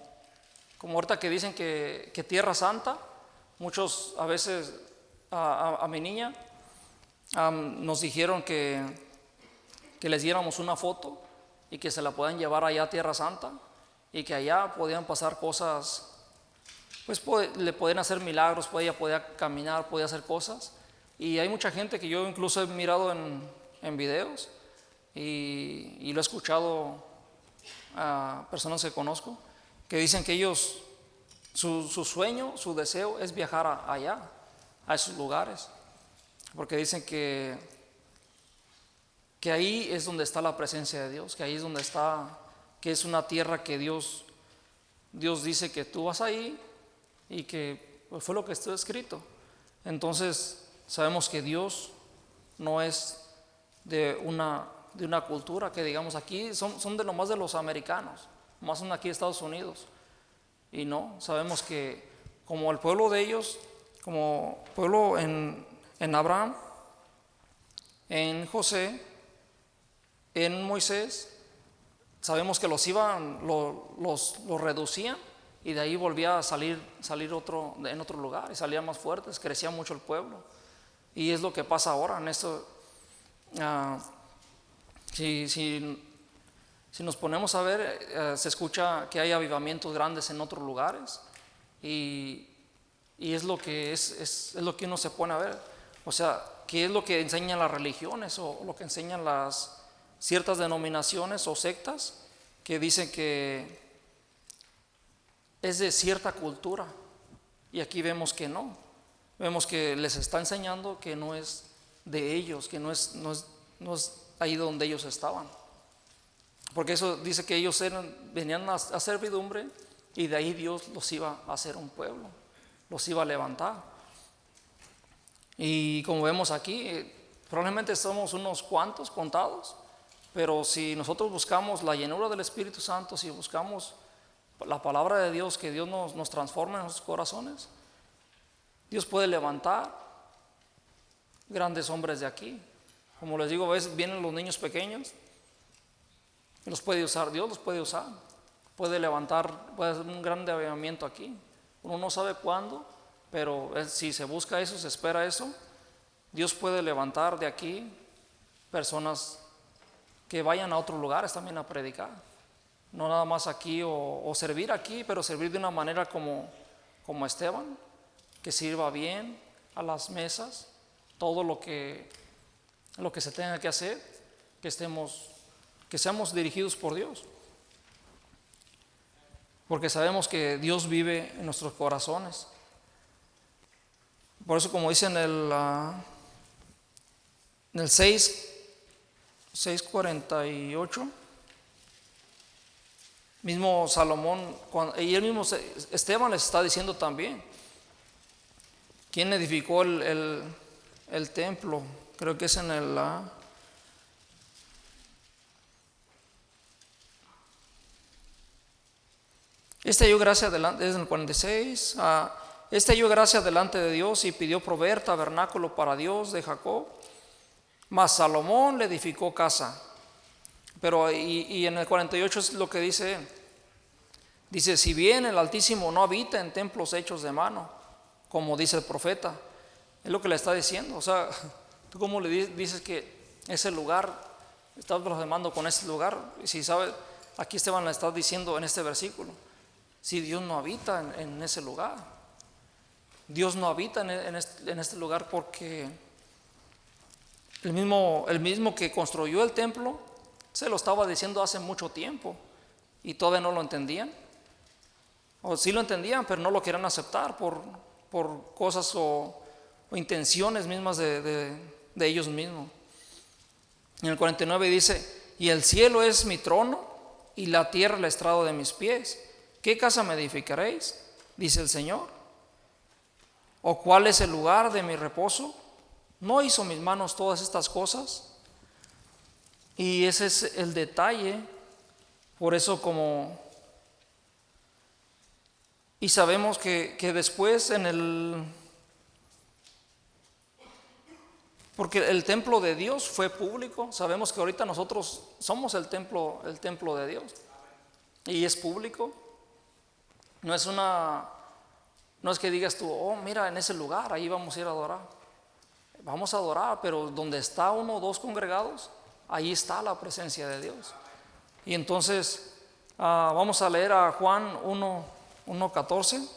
ahorita que dicen que Tierra Santa, muchos a veces a mi niña nos dijeron que les diéramos una foto y que se la puedan llevar allá a Tierra Santa, y que allá podían pasar cosas, pues le podían hacer milagros, podía caminar, podía hacer cosas. Y hay mucha gente que yo incluso he mirado en videos y lo he escuchado a personas que conozco, que dicen que ellos, su sueño, su deseo es viajar allá, a esos lugares, porque dicen que ahí es donde está la presencia de Dios, que ahí es donde está, que es una tierra que Dios dice que tú vas ahí, y que pues, fue lo que está escrito. Entonces sabemos que Dios no es de una cultura que digamos aquí son de nomás de los americanos, más son aquí de Estados Unidos. Y no, sabemos que como el pueblo de ellos, como pueblo en Abraham, en José, en Moisés, sabemos que los reducían, y de ahí volvía a salir en otro lugar, y salían más fuertes, crecía mucho el pueblo. Y es lo que pasa ahora en esto, Si nos ponemos a ver, se escucha que hay avivamientos grandes en otros lugares y es lo que es lo que uno se pone a ver. O sea, ¿qué es lo que enseñan las religiones o lo que enseñan las ciertas denominaciones o sectas que dicen que es de cierta cultura? Y aquí vemos que no. Vemos que les está enseñando que no es de ellos, que no es ahí donde ellos estaban. Porque eso dice que ellos venían a servidumbre y de ahí Dios los iba a hacer un pueblo, los iba a levantar. Y como vemos aquí, probablemente somos unos cuantos contados, pero si nosotros buscamos la llenura del Espíritu Santo, si buscamos la palabra de Dios, que Dios nos transforme en nuestros corazones, Dios puede levantar grandes hombres de aquí. Como les digo, a veces vienen los niños pequeños, los puede usar, Dios los puede usar, puede levantar, puede hacer un gran avivamiento aquí. Uno no sabe cuándo, pero si se busca eso, se espera eso, Dios puede levantar de aquí personas que vayan a otros lugares también a predicar. No nada más aquí o servir aquí, pero servir de una manera como Esteban, que sirva bien a las mesas, todo lo que se tenga que hacer, que seamos dirigidos por Dios. Porque sabemos que Dios vive en nuestros corazones. Por eso, como dice en el 6:48, mismo Salomón, y el mismo Esteban les está diciendo también, ¿quién edificó el templo? Creo que es en el halló gracia delante, es en el 46. Halló gracia delante de Dios y pidió proveer tabernáculo para Dios de Jacob. Mas Salomón le edificó casa. Pero y en el 48 es lo que dice. Dice, si bien el Altísimo no habita en templos hechos de mano, como dice el profeta. Es lo que le está diciendo. O sea, tú cómo le dices que ese lugar, estás blasfemando con ese lugar. Y si sabes, aquí Esteban le está diciendo en este versículo, si Dios no habita en ese lugar. Dios no habita en este lugar porque el mismo que construyó el templo se lo estaba diciendo hace mucho tiempo y todavía no lo entendían. O sí lo entendían, pero no lo querían aceptar por cosas o intenciones mismas de ellos mismos. En el 49 dice, y el cielo es mi trono y la tierra el estrado de mis pies. ¿Qué casa me edificaréis? Dice el Señor. ¿O cuál es el lugar de mi reposo? ¿No hizo mis manos todas estas cosas? Y ese es el detalle. Por eso y sabemos que después porque el templo de Dios fue público. Sabemos que ahorita nosotros somos el templo de Dios. Y es público. No es que digas tú, oh, mira, en ese lugar, ahí vamos a ir a adorar. Vamos a adorar, pero donde está uno o dos congregados, ahí está la presencia de Dios. Y entonces, vamos a leer a Juan 1:14.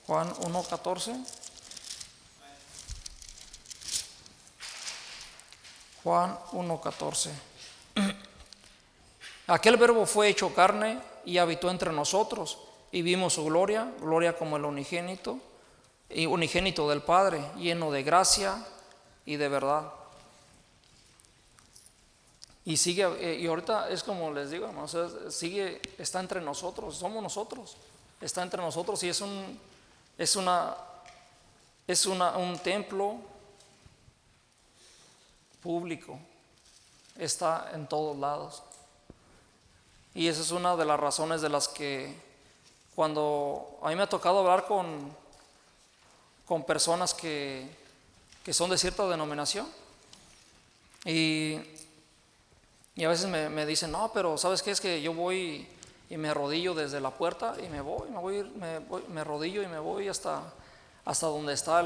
Juan 1:14. Juan 1:14. Aquel verbo fue hecho carne y habitó entre nosotros, y vimos su gloria como el unigénito del Padre, lleno de gracia y de verdad. Y sigue, y ahorita es como les digo, hermanos, está entre nosotros, somos nosotros, está entre nosotros y es un templo público, está en todos lados. Y esa es una de las razones de las que cuando a mí me ha tocado hablar con personas que son de cierta denominación y a veces me dicen, no, pero ¿sabes qué? Es que yo voy y me arrodillo desde la puerta y me arrodillo y me voy hasta donde está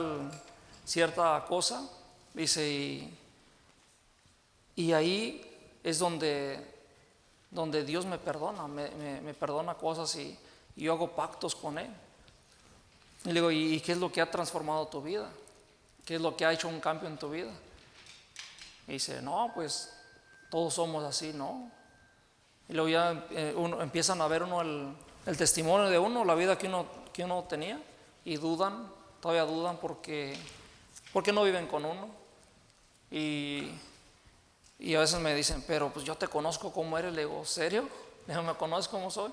cierta cosa, dice, y ahí es donde Dios me perdona, me perdona cosas y yo hago pactos con Él. Y le digo, ¿y qué es lo que ha transformado tu vida? ¿Qué es lo que ha hecho un cambio en tu vida? Y dice, no, pues todos somos así, ¿no? Y luego ya empiezan a ver el testimonio de uno, la vida que uno tenía, y todavía dudan porque no viven con uno. Y a veces me dicen, pero pues yo te conozco como eres. Le digo, ¿serio? Le digo, ¿me conoces como soy?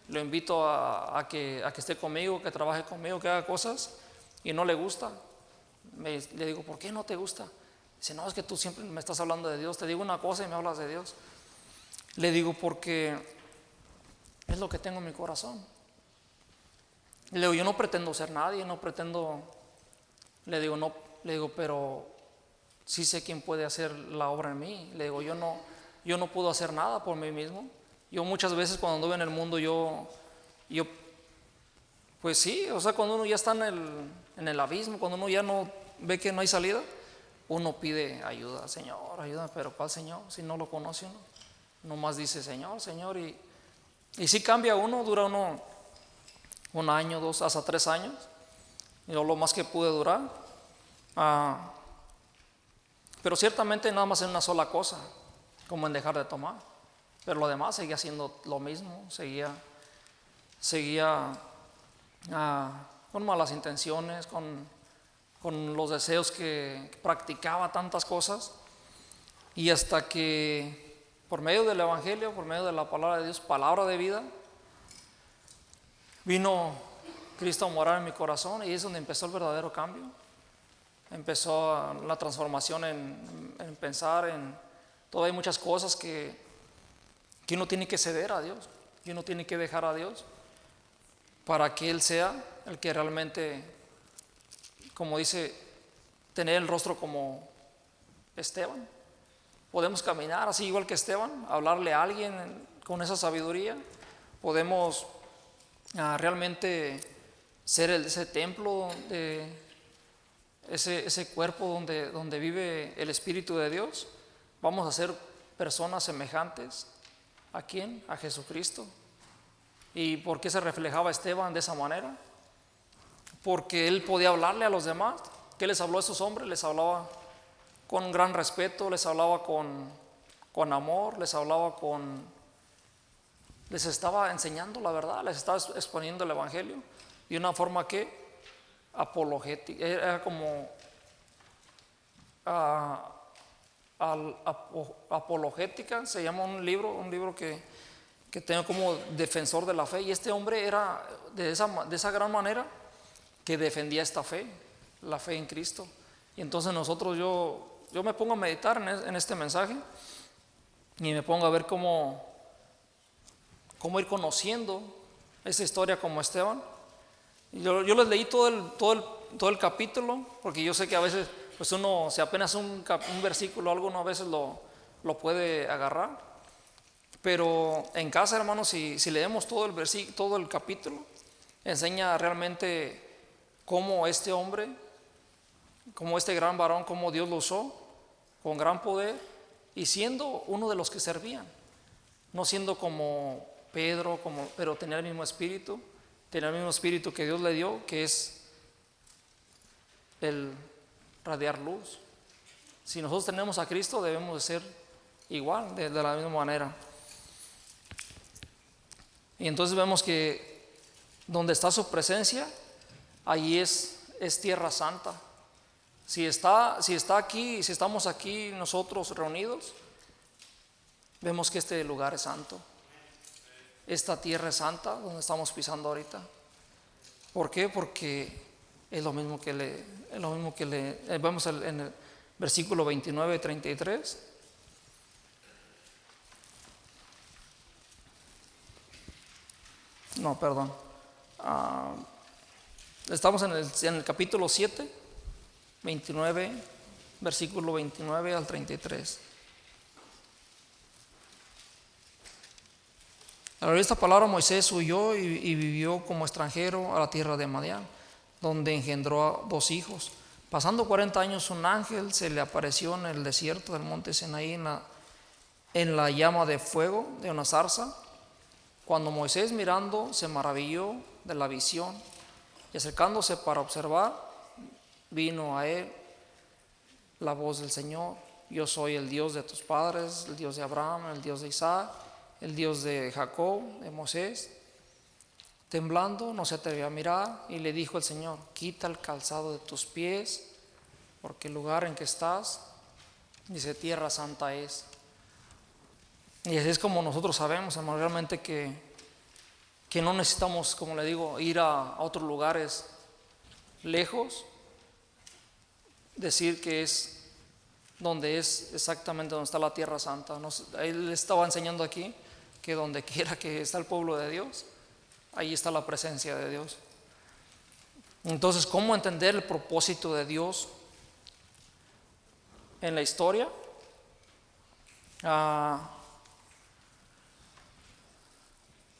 Lo invito a que esté conmigo, que trabaje conmigo, que haga cosas, y no le gusta. Le digo, ¿por qué no te gusta? Dice, no, es que tú siempre me estás hablando de Dios. Te digo una cosa y me hablas de Dios. Le digo, porque es lo que tengo en mi corazón. Le digo, yo no pretendo ser nadie, no pretendo. Le digo, pero sí sé quién puede hacer la obra en mí. Le digo, yo no puedo hacer nada por mí mismo. Yo muchas veces cuando anduve en el mundo, yo pues sí, o sea, cuando uno ya está en el abismo, cuando uno ya no ve que no hay salida, uno pide ayuda. Señor, ayuda, pero ¿cuál Señor? Si no lo conoce uno, nomás dice Señor, Señor, y sí cambia uno, dura uno 1 año, 2, hasta 3 años, y lo más que pude durar. Pero ciertamente nada más en una sola cosa, como en dejar de tomar. Pero lo demás seguía siendo lo mismo, seguía con malas intenciones, con los deseos que practicaba tantas cosas. Y hasta que por medio del Evangelio, por medio de la palabra de Dios, palabra de vida, vino Cristo a morar en mi corazón, y es donde empezó el verdadero cambio. Empezó la transformación en pensar en todavía hay muchas cosas que uno tiene que ceder a Dios, que uno tiene que dejar a Dios para que Él sea el que realmente, como dice, tener el rostro como Esteban. Podemos caminar así igual que Esteban, hablarle a alguien con esa sabiduría. Podemos realmente ser ese templo, ese cuerpo donde vive el Espíritu de Dios. Vamos a ser personas semejantes. ¿A quién? A Jesucristo. ¿Y por qué se reflejaba Esteban de esa manera? Porque él podía hablarle a los demás. ¿Qué les habló a esos hombres? Les hablaba con gran respeto, les hablaba con amor, les estaba enseñando la verdad, les estaba exponiendo el Evangelio de una forma que apologética, era como apologética, se llama un libro que tengo como defensor de la fe. Y este hombre era de esa gran manera que defendía esta fe, la fe en Cristo. Y entonces yo me pongo a meditar en este mensaje y me pongo a ver cómo ir conociendo esa historia como Esteban. Y yo les leí todo el capítulo, porque yo sé que a veces pues uno, si apenas un versículo o algo, uno a veces lo puede agarrar. Pero en casa, hermanos, si leemos todo el capítulo, enseña realmente cómo este hombre, como este gran varón, cómo Dios lo usó con gran poder, y siendo uno de los que servían, no siendo como Pedro, pero tener el mismo espíritu que Dios le dio, que es el radiar luz. Si nosotros tenemos a Cristo, debemos de ser igual, de la misma manera. Y entonces vemos que donde está su presencia, allí es tierra santa. Si está aquí, si estamos aquí nosotros reunidos, vemos que este lugar es santo. Esta tierra es santa donde estamos pisando ahorita. ¿Por qué? Porque es lo mismo que vemos en el versículo 29 33. No, perdón. Estamos en el capítulo 7, 29, versículo 29 al 33. Al oír esta palabra, Moisés huyó y vivió como extranjero a la tierra de Madián, donde engendró a 2 hijos. Pasando 40 años, un ángel se le apareció en el desierto del monte Sinaí, en la llama de fuego de una zarza. Cuando Moisés, mirando, se maravilló de la visión y acercándose para observar, vino a él la voz del Señor: yo soy el Dios de tus padres, el Dios de Abraham, el Dios de Isaac, el Dios de Jacob. De Moisés, temblando, no se atrevió a mirar, y le dijo el Señor: quita el calzado de tus pies, porque el lugar en que estás, dice, tierra santa es. Y así es como nosotros sabemos, hermano, realmente que no necesitamos, como le digo, ir a otros lugares lejos, decir que es donde es exactamente donde está la tierra santa. Él estaba enseñando aquí que donde quiera que está el pueblo de Dios, ahí está la presencia de Dios. Entonces, ¿cómo entender el propósito de Dios en la historia?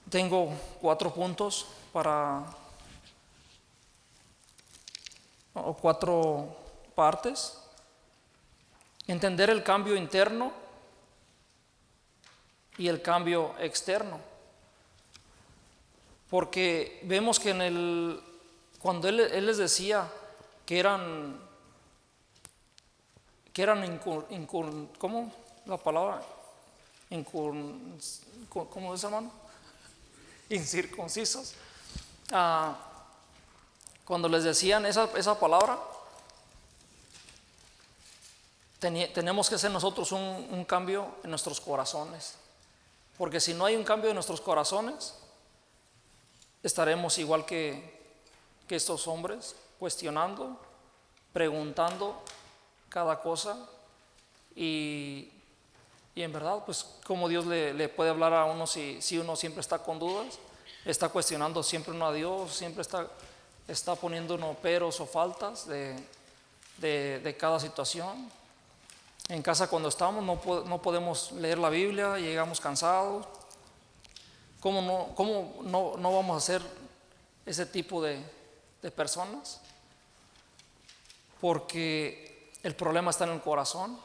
Tengo 4 puntos o 4 partes. Entender el cambio interno y el cambio externo. Porque vemos que cuando él les decía que eran ¿cómo la palabra? ¿Cómo es, hermano? Incircuncisos. Cuando les decían esa palabra, tenemos que hacer nosotros un cambio en nuestros corazones. Porque si no hay un cambio en nuestros corazones, estaremos igual que estos hombres, cuestionando, preguntando cada cosa. Y en verdad, pues, ¿cómo Dios le puede hablar a uno si uno siempre está con dudas? Está cuestionando siempre uno a Dios, siempre está poniendo uno peros o faltas de cada situación. En casa, cuando estamos, no podemos leer la Biblia, llegamos cansados. ¿Cómo no vamos a ser ese tipo de personas? Porque el problema está en el corazón.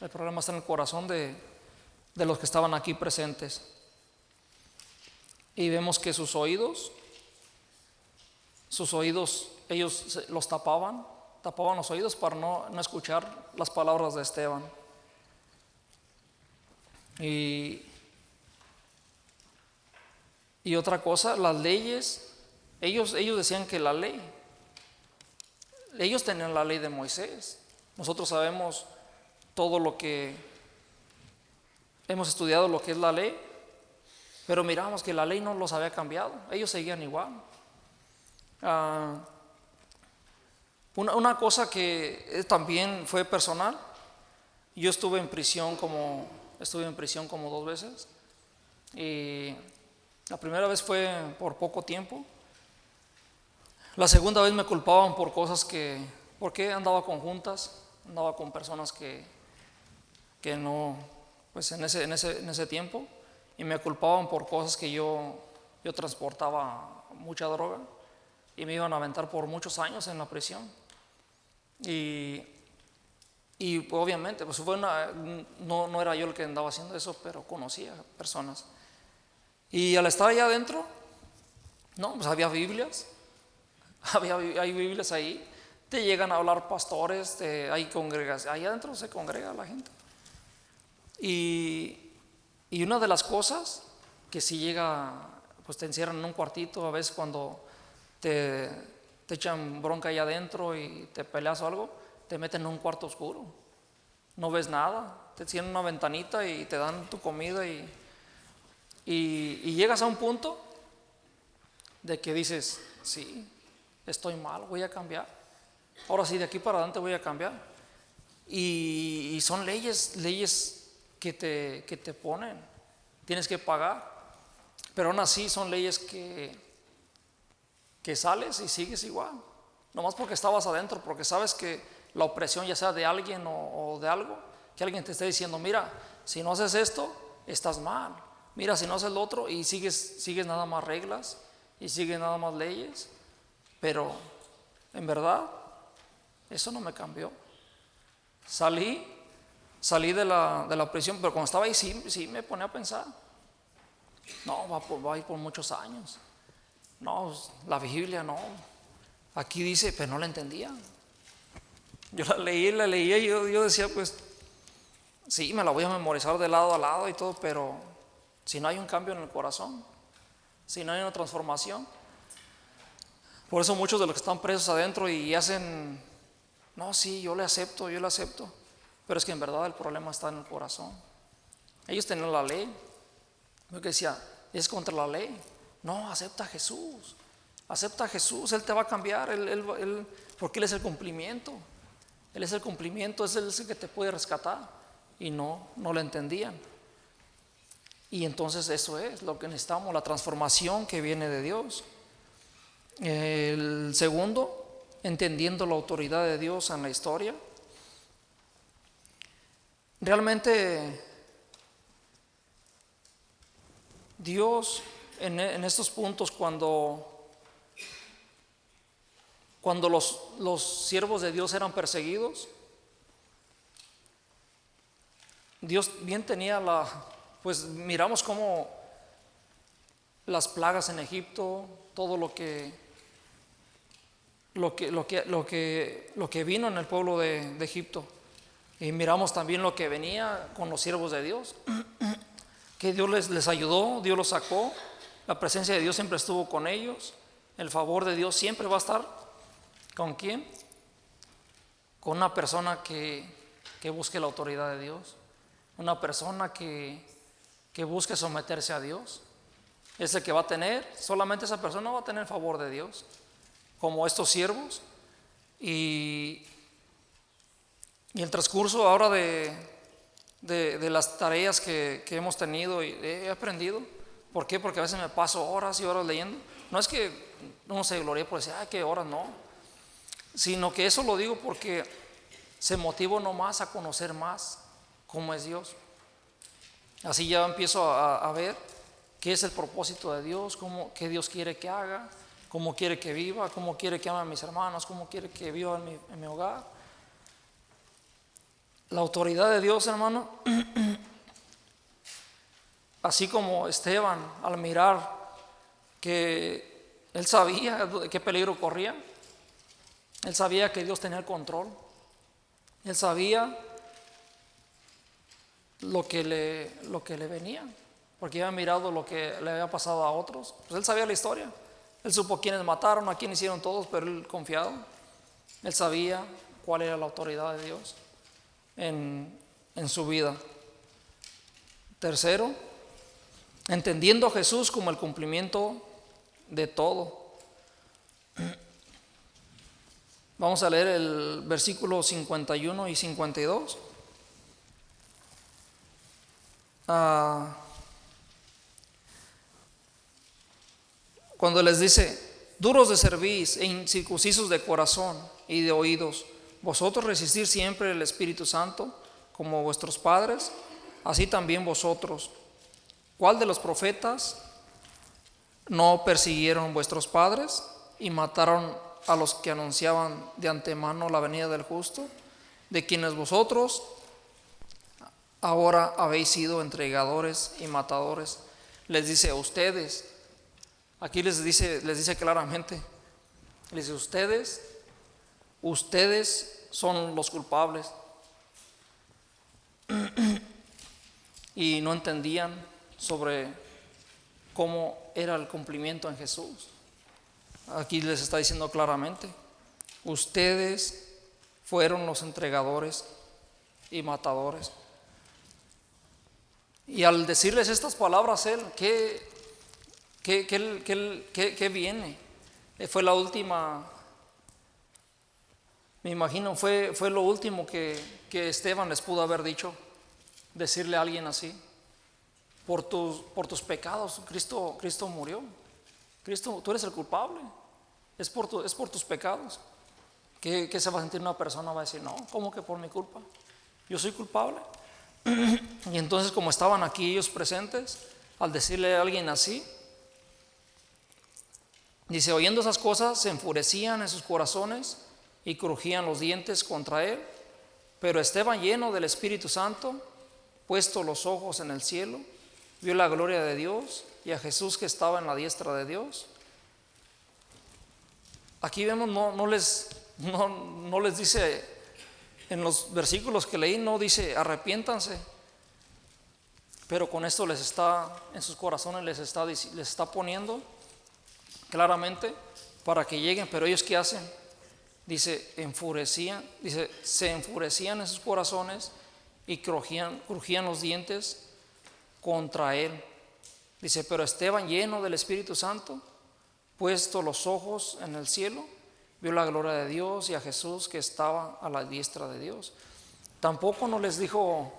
El problema está en el corazón de los que estaban aquí presentes. Y vemos que sus oídos, ellos los tapaban los oídos para no escuchar las palabras de Esteban. Y otra cosa, las leyes, ellos decían que la ley, ellos tenían la ley de Moisés. Nosotros sabemos todo lo que hemos estudiado, lo que es la ley, pero miramos que la ley no los había cambiado, ellos seguían igual. Una cosa que también fue personal, yo estuve en prisión como 2 veces, y la primera vez fue por poco tiempo. La segunda vez me culpaban por cosas porque andaba con juntas, andaba con personas que no, pues en ese tiempo, y me culpaban por cosas que yo transportaba mucha droga, y me iban a aventar por muchos años en la prisión. Y obviamente, pues no era yo el que andaba haciendo eso, pero conocía personas. Y al estar allá adentro, pues había Biblias, hay Biblias ahí, te llegan a hablar pastores, hay congregaciones, ahí adentro se congrega la gente. Y una de las cosas que si llega, pues te encierran en un cuartito, a veces cuando te echan bronca allá adentro y te peleas o algo, te meten en un cuarto oscuro, no ves nada, te cierran una ventanita y te dan tu comida y llegas a un punto de que dices, sí, estoy mal, voy a cambiar, ahora sí, de aquí para adelante voy a cambiar. Y son leyes que te ponen, tienes que pagar, pero aún así son leyes que sales y sigues igual, nomás porque estabas adentro, porque sabes que la opresión, ya sea de alguien o de algo, que alguien te esté diciendo, mira, si no haces esto, estás mal, mira, si no haces lo otro y sigues nada más reglas y sigues nada más leyes, pero en verdad eso no me cambió. Salí de la prisión, pero cuando estaba ahí sí me ponía a pensar, no, va a ir por muchos años. No, la Biblia no. Aquí dice, pero no la entendía. Yo la leía y yo decía, pues sí, me la voy a memorizar de lado a lado y todo, pero si no hay un cambio en el corazón, si no hay una transformación. Por eso muchos de los que están presos adentro y hacen, no, sí, yo le acepto, pero es que en verdad el problema está en el corazón. Ellos tenían la ley, yo que decía, es contra la ley. No, acepta a Jesús, Él te va a cambiar, porque Él es el cumplimiento. Él es el cumplimiento, es el que te puede rescatar. Y no lo entendían. Y entonces eso es lo que necesitamos, la transformación que viene de Dios. El segundo, entendiendo la autoridad de Dios en la historia. Realmente Dios en estos puntos, cuando los siervos de Dios eran perseguidos, Dios bien tenía pues miramos cómo las plagas en Egipto, todo lo que vino en el pueblo de Egipto, y miramos también lo que venía con los siervos de Dios, que Dios les ayudó, Dios los sacó, la presencia de Dios siempre estuvo con ellos, el favor de Dios siempre va a estar ¿con quién? Con una persona que busque la autoridad de Dios, una persona que busque someterse a Dios. Es el que va a tener, solamente esa persona va a tener el favor de Dios, como estos siervos. Y el transcurso ahora de las tareas que hemos tenido y he aprendido. ¿Por qué? Porque a veces me paso horas y horas leyendo. No es que uno se gloríe por decir, qué horas, no. Sino que eso lo digo porque se motivo nomás a conocer más cómo es Dios. Así ya empiezo a ver qué es el propósito de Dios, qué Dios quiere que haga, cómo quiere que viva, cómo quiere que ame a mis hermanos, cómo quiere que viva en mi hogar. La autoridad de Dios, hermano, así como Esteban, al mirar que él sabía de qué peligro corría, él sabía que Dios tenía el control, él sabía lo que le venía, porque había mirado lo que le había pasado a otros. Pues él sabía la historia, él supo quiénes mataron, a quién hicieron todos, pero él confiado, él sabía cuál era la autoridad de Dios en su vida. Tercero, entendiendo a Jesús como el cumplimiento de todo. Vamos a leer el versículo 51 y 52. Cuando les dice, duros de cerviz e incircuncisos de corazón y de oídos, vosotros resistir siempre el Espíritu Santo, como vuestros padres, así también vosotros. ¿Cuál de los profetas no persiguieron vuestros padres y mataron a los que anunciaban de antemano la venida del justo, de quienes vosotros ahora habéis sido entregadores y matadores? Les dice a ustedes, aquí les dice claramente, les dice ustedes son los culpables. Y no entendían sobre cómo era el cumplimiento en Jesús. Aquí les está diciendo claramente, ustedes fueron los entregadores y matadores. Y al decirles estas palabras, él, ¿qué viene? Fue la última, me imagino, fue lo último que Esteban les pudo haber dicho, decirle a alguien así. Por tus pecados Cristo murió. Cristo, tú eres el culpable. Es por tus pecados. ¿Qué se va a sentir una persona? Va a decir, no, ¿cómo que por mi culpa? Yo soy culpable. Y entonces, como estaban aquí ellos presentes, al decirle a alguien así, dice, oyendo esas cosas se enfurecían en sus corazones y crujían los dientes contra él. Pero Esteban, lleno del Espíritu Santo, puesto los ojos en el cielo, vio la gloria de Dios y a Jesús que estaba en la diestra de Dios. Aquí vemos, no les dice, en los versículos que leí, no dice arrepiéntanse, pero con esto les está, en sus corazones les está poniendo claramente para que lleguen. Pero ellos, ¿qué hacen? Dice, se enfurecían en sus corazones y crujían los dientes contra él. Dice, pero Esteban, lleno del Espíritu Santo, puesto los ojos en el cielo, vio la gloria de Dios y a Jesús que estaba a la diestra de Dios. Tampoco no les dijo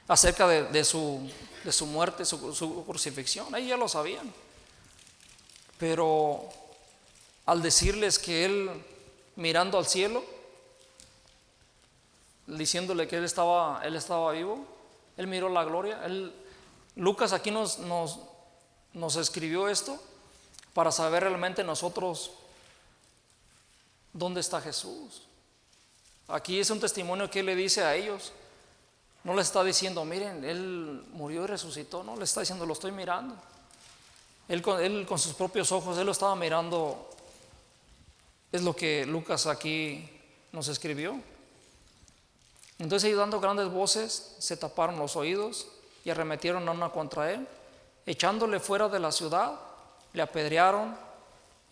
acerca de su muerte, su crucifixión. Ellos ya lo sabían. Pero al decirles que él, mirando al cielo, diciéndole que él estaba vivo, él miró la gloria. Lucas aquí nos escribió esto para saber realmente nosotros dónde está Jesús. Aquí es un testimonio que él le dice a ellos. No le está diciendo, miren, él murió y resucitó. No, le está diciendo, lo estoy mirando. Él con sus propios ojos, él lo estaba mirando. Es lo que Lucas aquí nos escribió. Entonces ellos, dando grandes voces, se taparon los oídos y arremetieron a una contra él, echándole fuera de la ciudad, le apedrearon,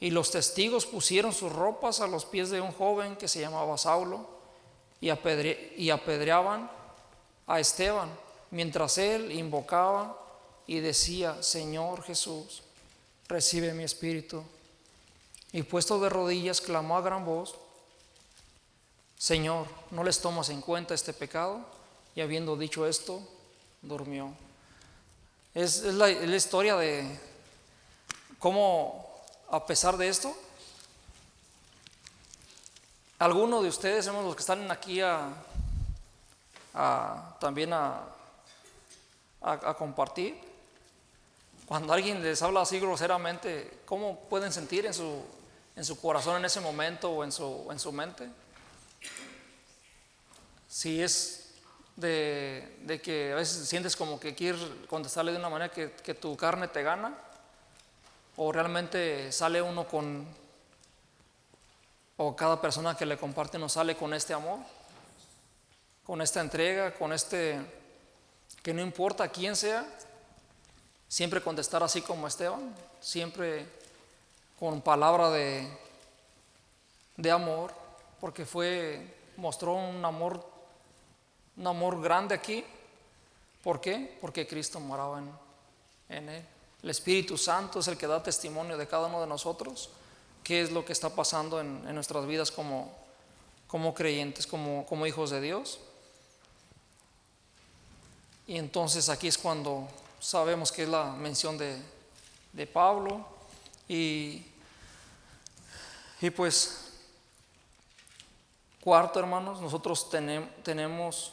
y los testigos pusieron sus ropas a los pies de un joven que se llamaba Saulo, y apedreaban a Esteban, mientras él invocaba y decía, Señor Jesús, recibe mi espíritu. Y puesto de rodillas, clamó a gran voz, Señor, ¿no les tomas en cuenta este pecado? Y habiendo dicho esto, durmió. Es la historia de cómo, a pesar de esto, algunos de ustedes, los que están aquí también a compartir, cuando alguien les habla así groseramente, ¿cómo pueden sentir en su corazón en ese momento o en su mente? Si es de que a veces sientes como que quieres contestarle de una manera que tu carne te gana, o realmente sale uno o cada persona que le comparte nos sale con este amor, con esta entrega, que no importa quién sea, siempre contestar así como Esteban, siempre con palabra de amor, porque mostró un amor grande aquí. ¿Por qué? Porque Cristo moraba en él. El Espíritu Santo es el que da testimonio de cada uno de nosotros, qué es lo que está pasando en nuestras vidas como creyentes, como hijos de Dios. Y entonces aquí es cuando sabemos que es la mención de Pablo. Y pues, cuarto, hermanos, nosotros debemos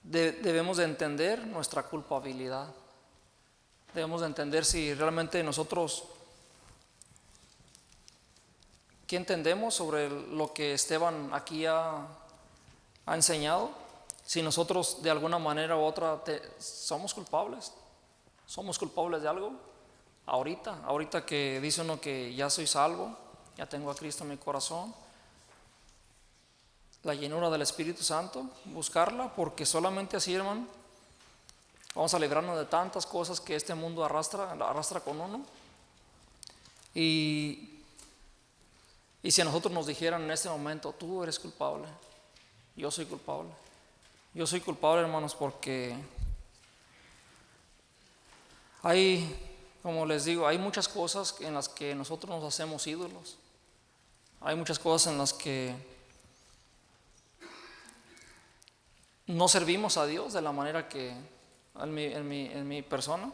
de entender nuestra culpabilidad. Debemos de entender si realmente nosotros, ¿qué entendemos sobre lo que Esteban aquí ha enseñado? Si nosotros de alguna manera u otra somos culpables de algo. Ahorita que dice uno que ya soy salvo, ya tengo a Cristo en mi corazón, la llenura del Espíritu Santo, buscarla, porque solamente así, hermano, vamos a librarnos de tantas cosas que este mundo arrastra con uno. Y si a nosotros nos dijeran en este momento, tú eres culpable, yo soy culpable. Yo soy culpable, hermanos, porque como les digo, hay muchas cosas en las que nosotros nos hacemos ídolos. Hay muchas cosas en las que no servimos a Dios de la manera que en mi persona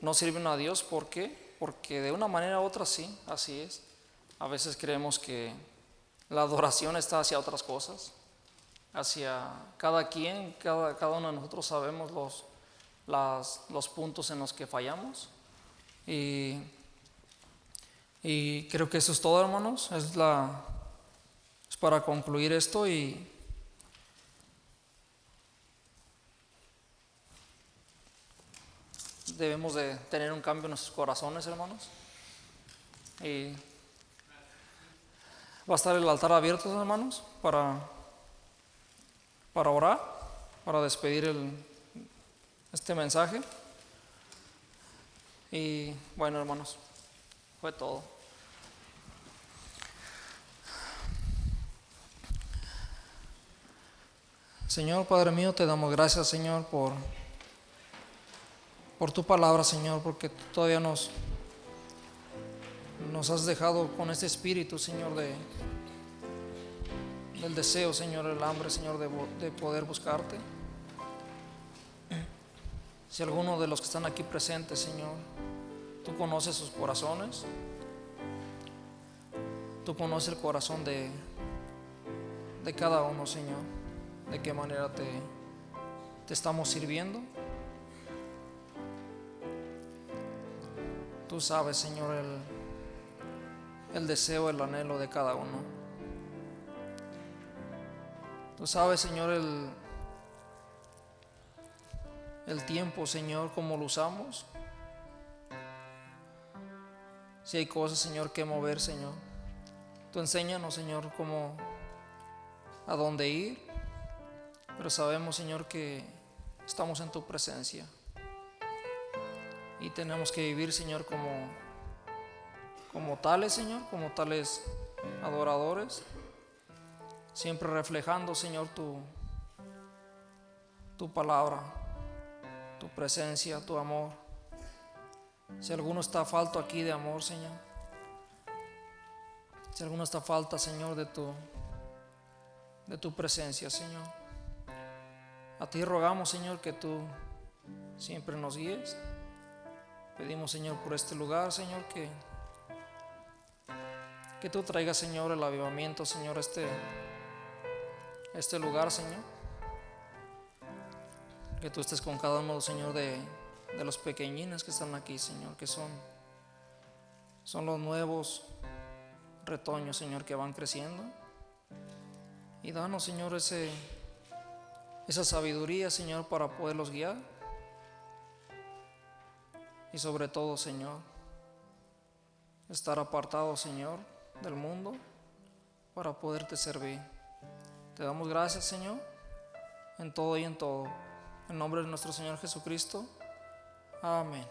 no sirven a Dios. ¿Por qué? Porque de una manera u otra sí, así es. A veces creemos que la adoración está hacia otras cosas, hacia cada quien, cada uno de nosotros sabemos los puntos en los que fallamos. Y creo que eso es todo, hermanos. Es para concluir esto, y debemos de tener un cambio en nuestros corazones, hermanos. Y va a estar el altar abierto, hermanos, para orar, para despedir este mensaje. Y bueno, hermanos, fue todo. Señor, Padre mío, te damos gracias, Señor, por tu palabra, Señor, porque tú todavía nos has dejado con este espíritu, Señor, del deseo, Señor, el hambre, Señor, de poder buscarte. Si alguno de los que están aquí presentes, Señor, tú conoces sus corazones, tú conoces el corazón de cada uno, Señor, de qué manera te estamos sirviendo. Tú sabes, Señor, el deseo, el anhelo de cada uno. Tú sabes, Señor, el tiempo, Señor, cómo lo usamos. Si hay cosas, Señor, que mover, Señor, tú enséñanos, Señor, a dónde ir. Pero sabemos, Señor, que estamos en tu presencia y tenemos que vivir, Señor, como tales, Señor, como tales adoradores, siempre reflejando, Señor, tu palabra, tu presencia, tu amor. Si alguno está falto aquí de amor, Señor, si alguno está falta, Señor, de tu presencia, Señor, a ti rogamos, Señor, que tú siempre nos guíes. Pedimos, Señor, por este lugar, Señor, que tú traigas, Señor, el avivamiento, Señor, a este lugar, Señor. Que tú estés con cada uno, Señor, de los pequeñines que están aquí, Señor, que son los nuevos retoños, Señor, que van creciendo. Y danos, Señor, esa sabiduría, Señor, para poderlos guiar. Y sobre todo, Señor, estar apartado, Señor, del mundo para poderte servir. Te damos gracias, Señor, en todo y en todo. En nombre de nuestro Señor Jesucristo. Amén.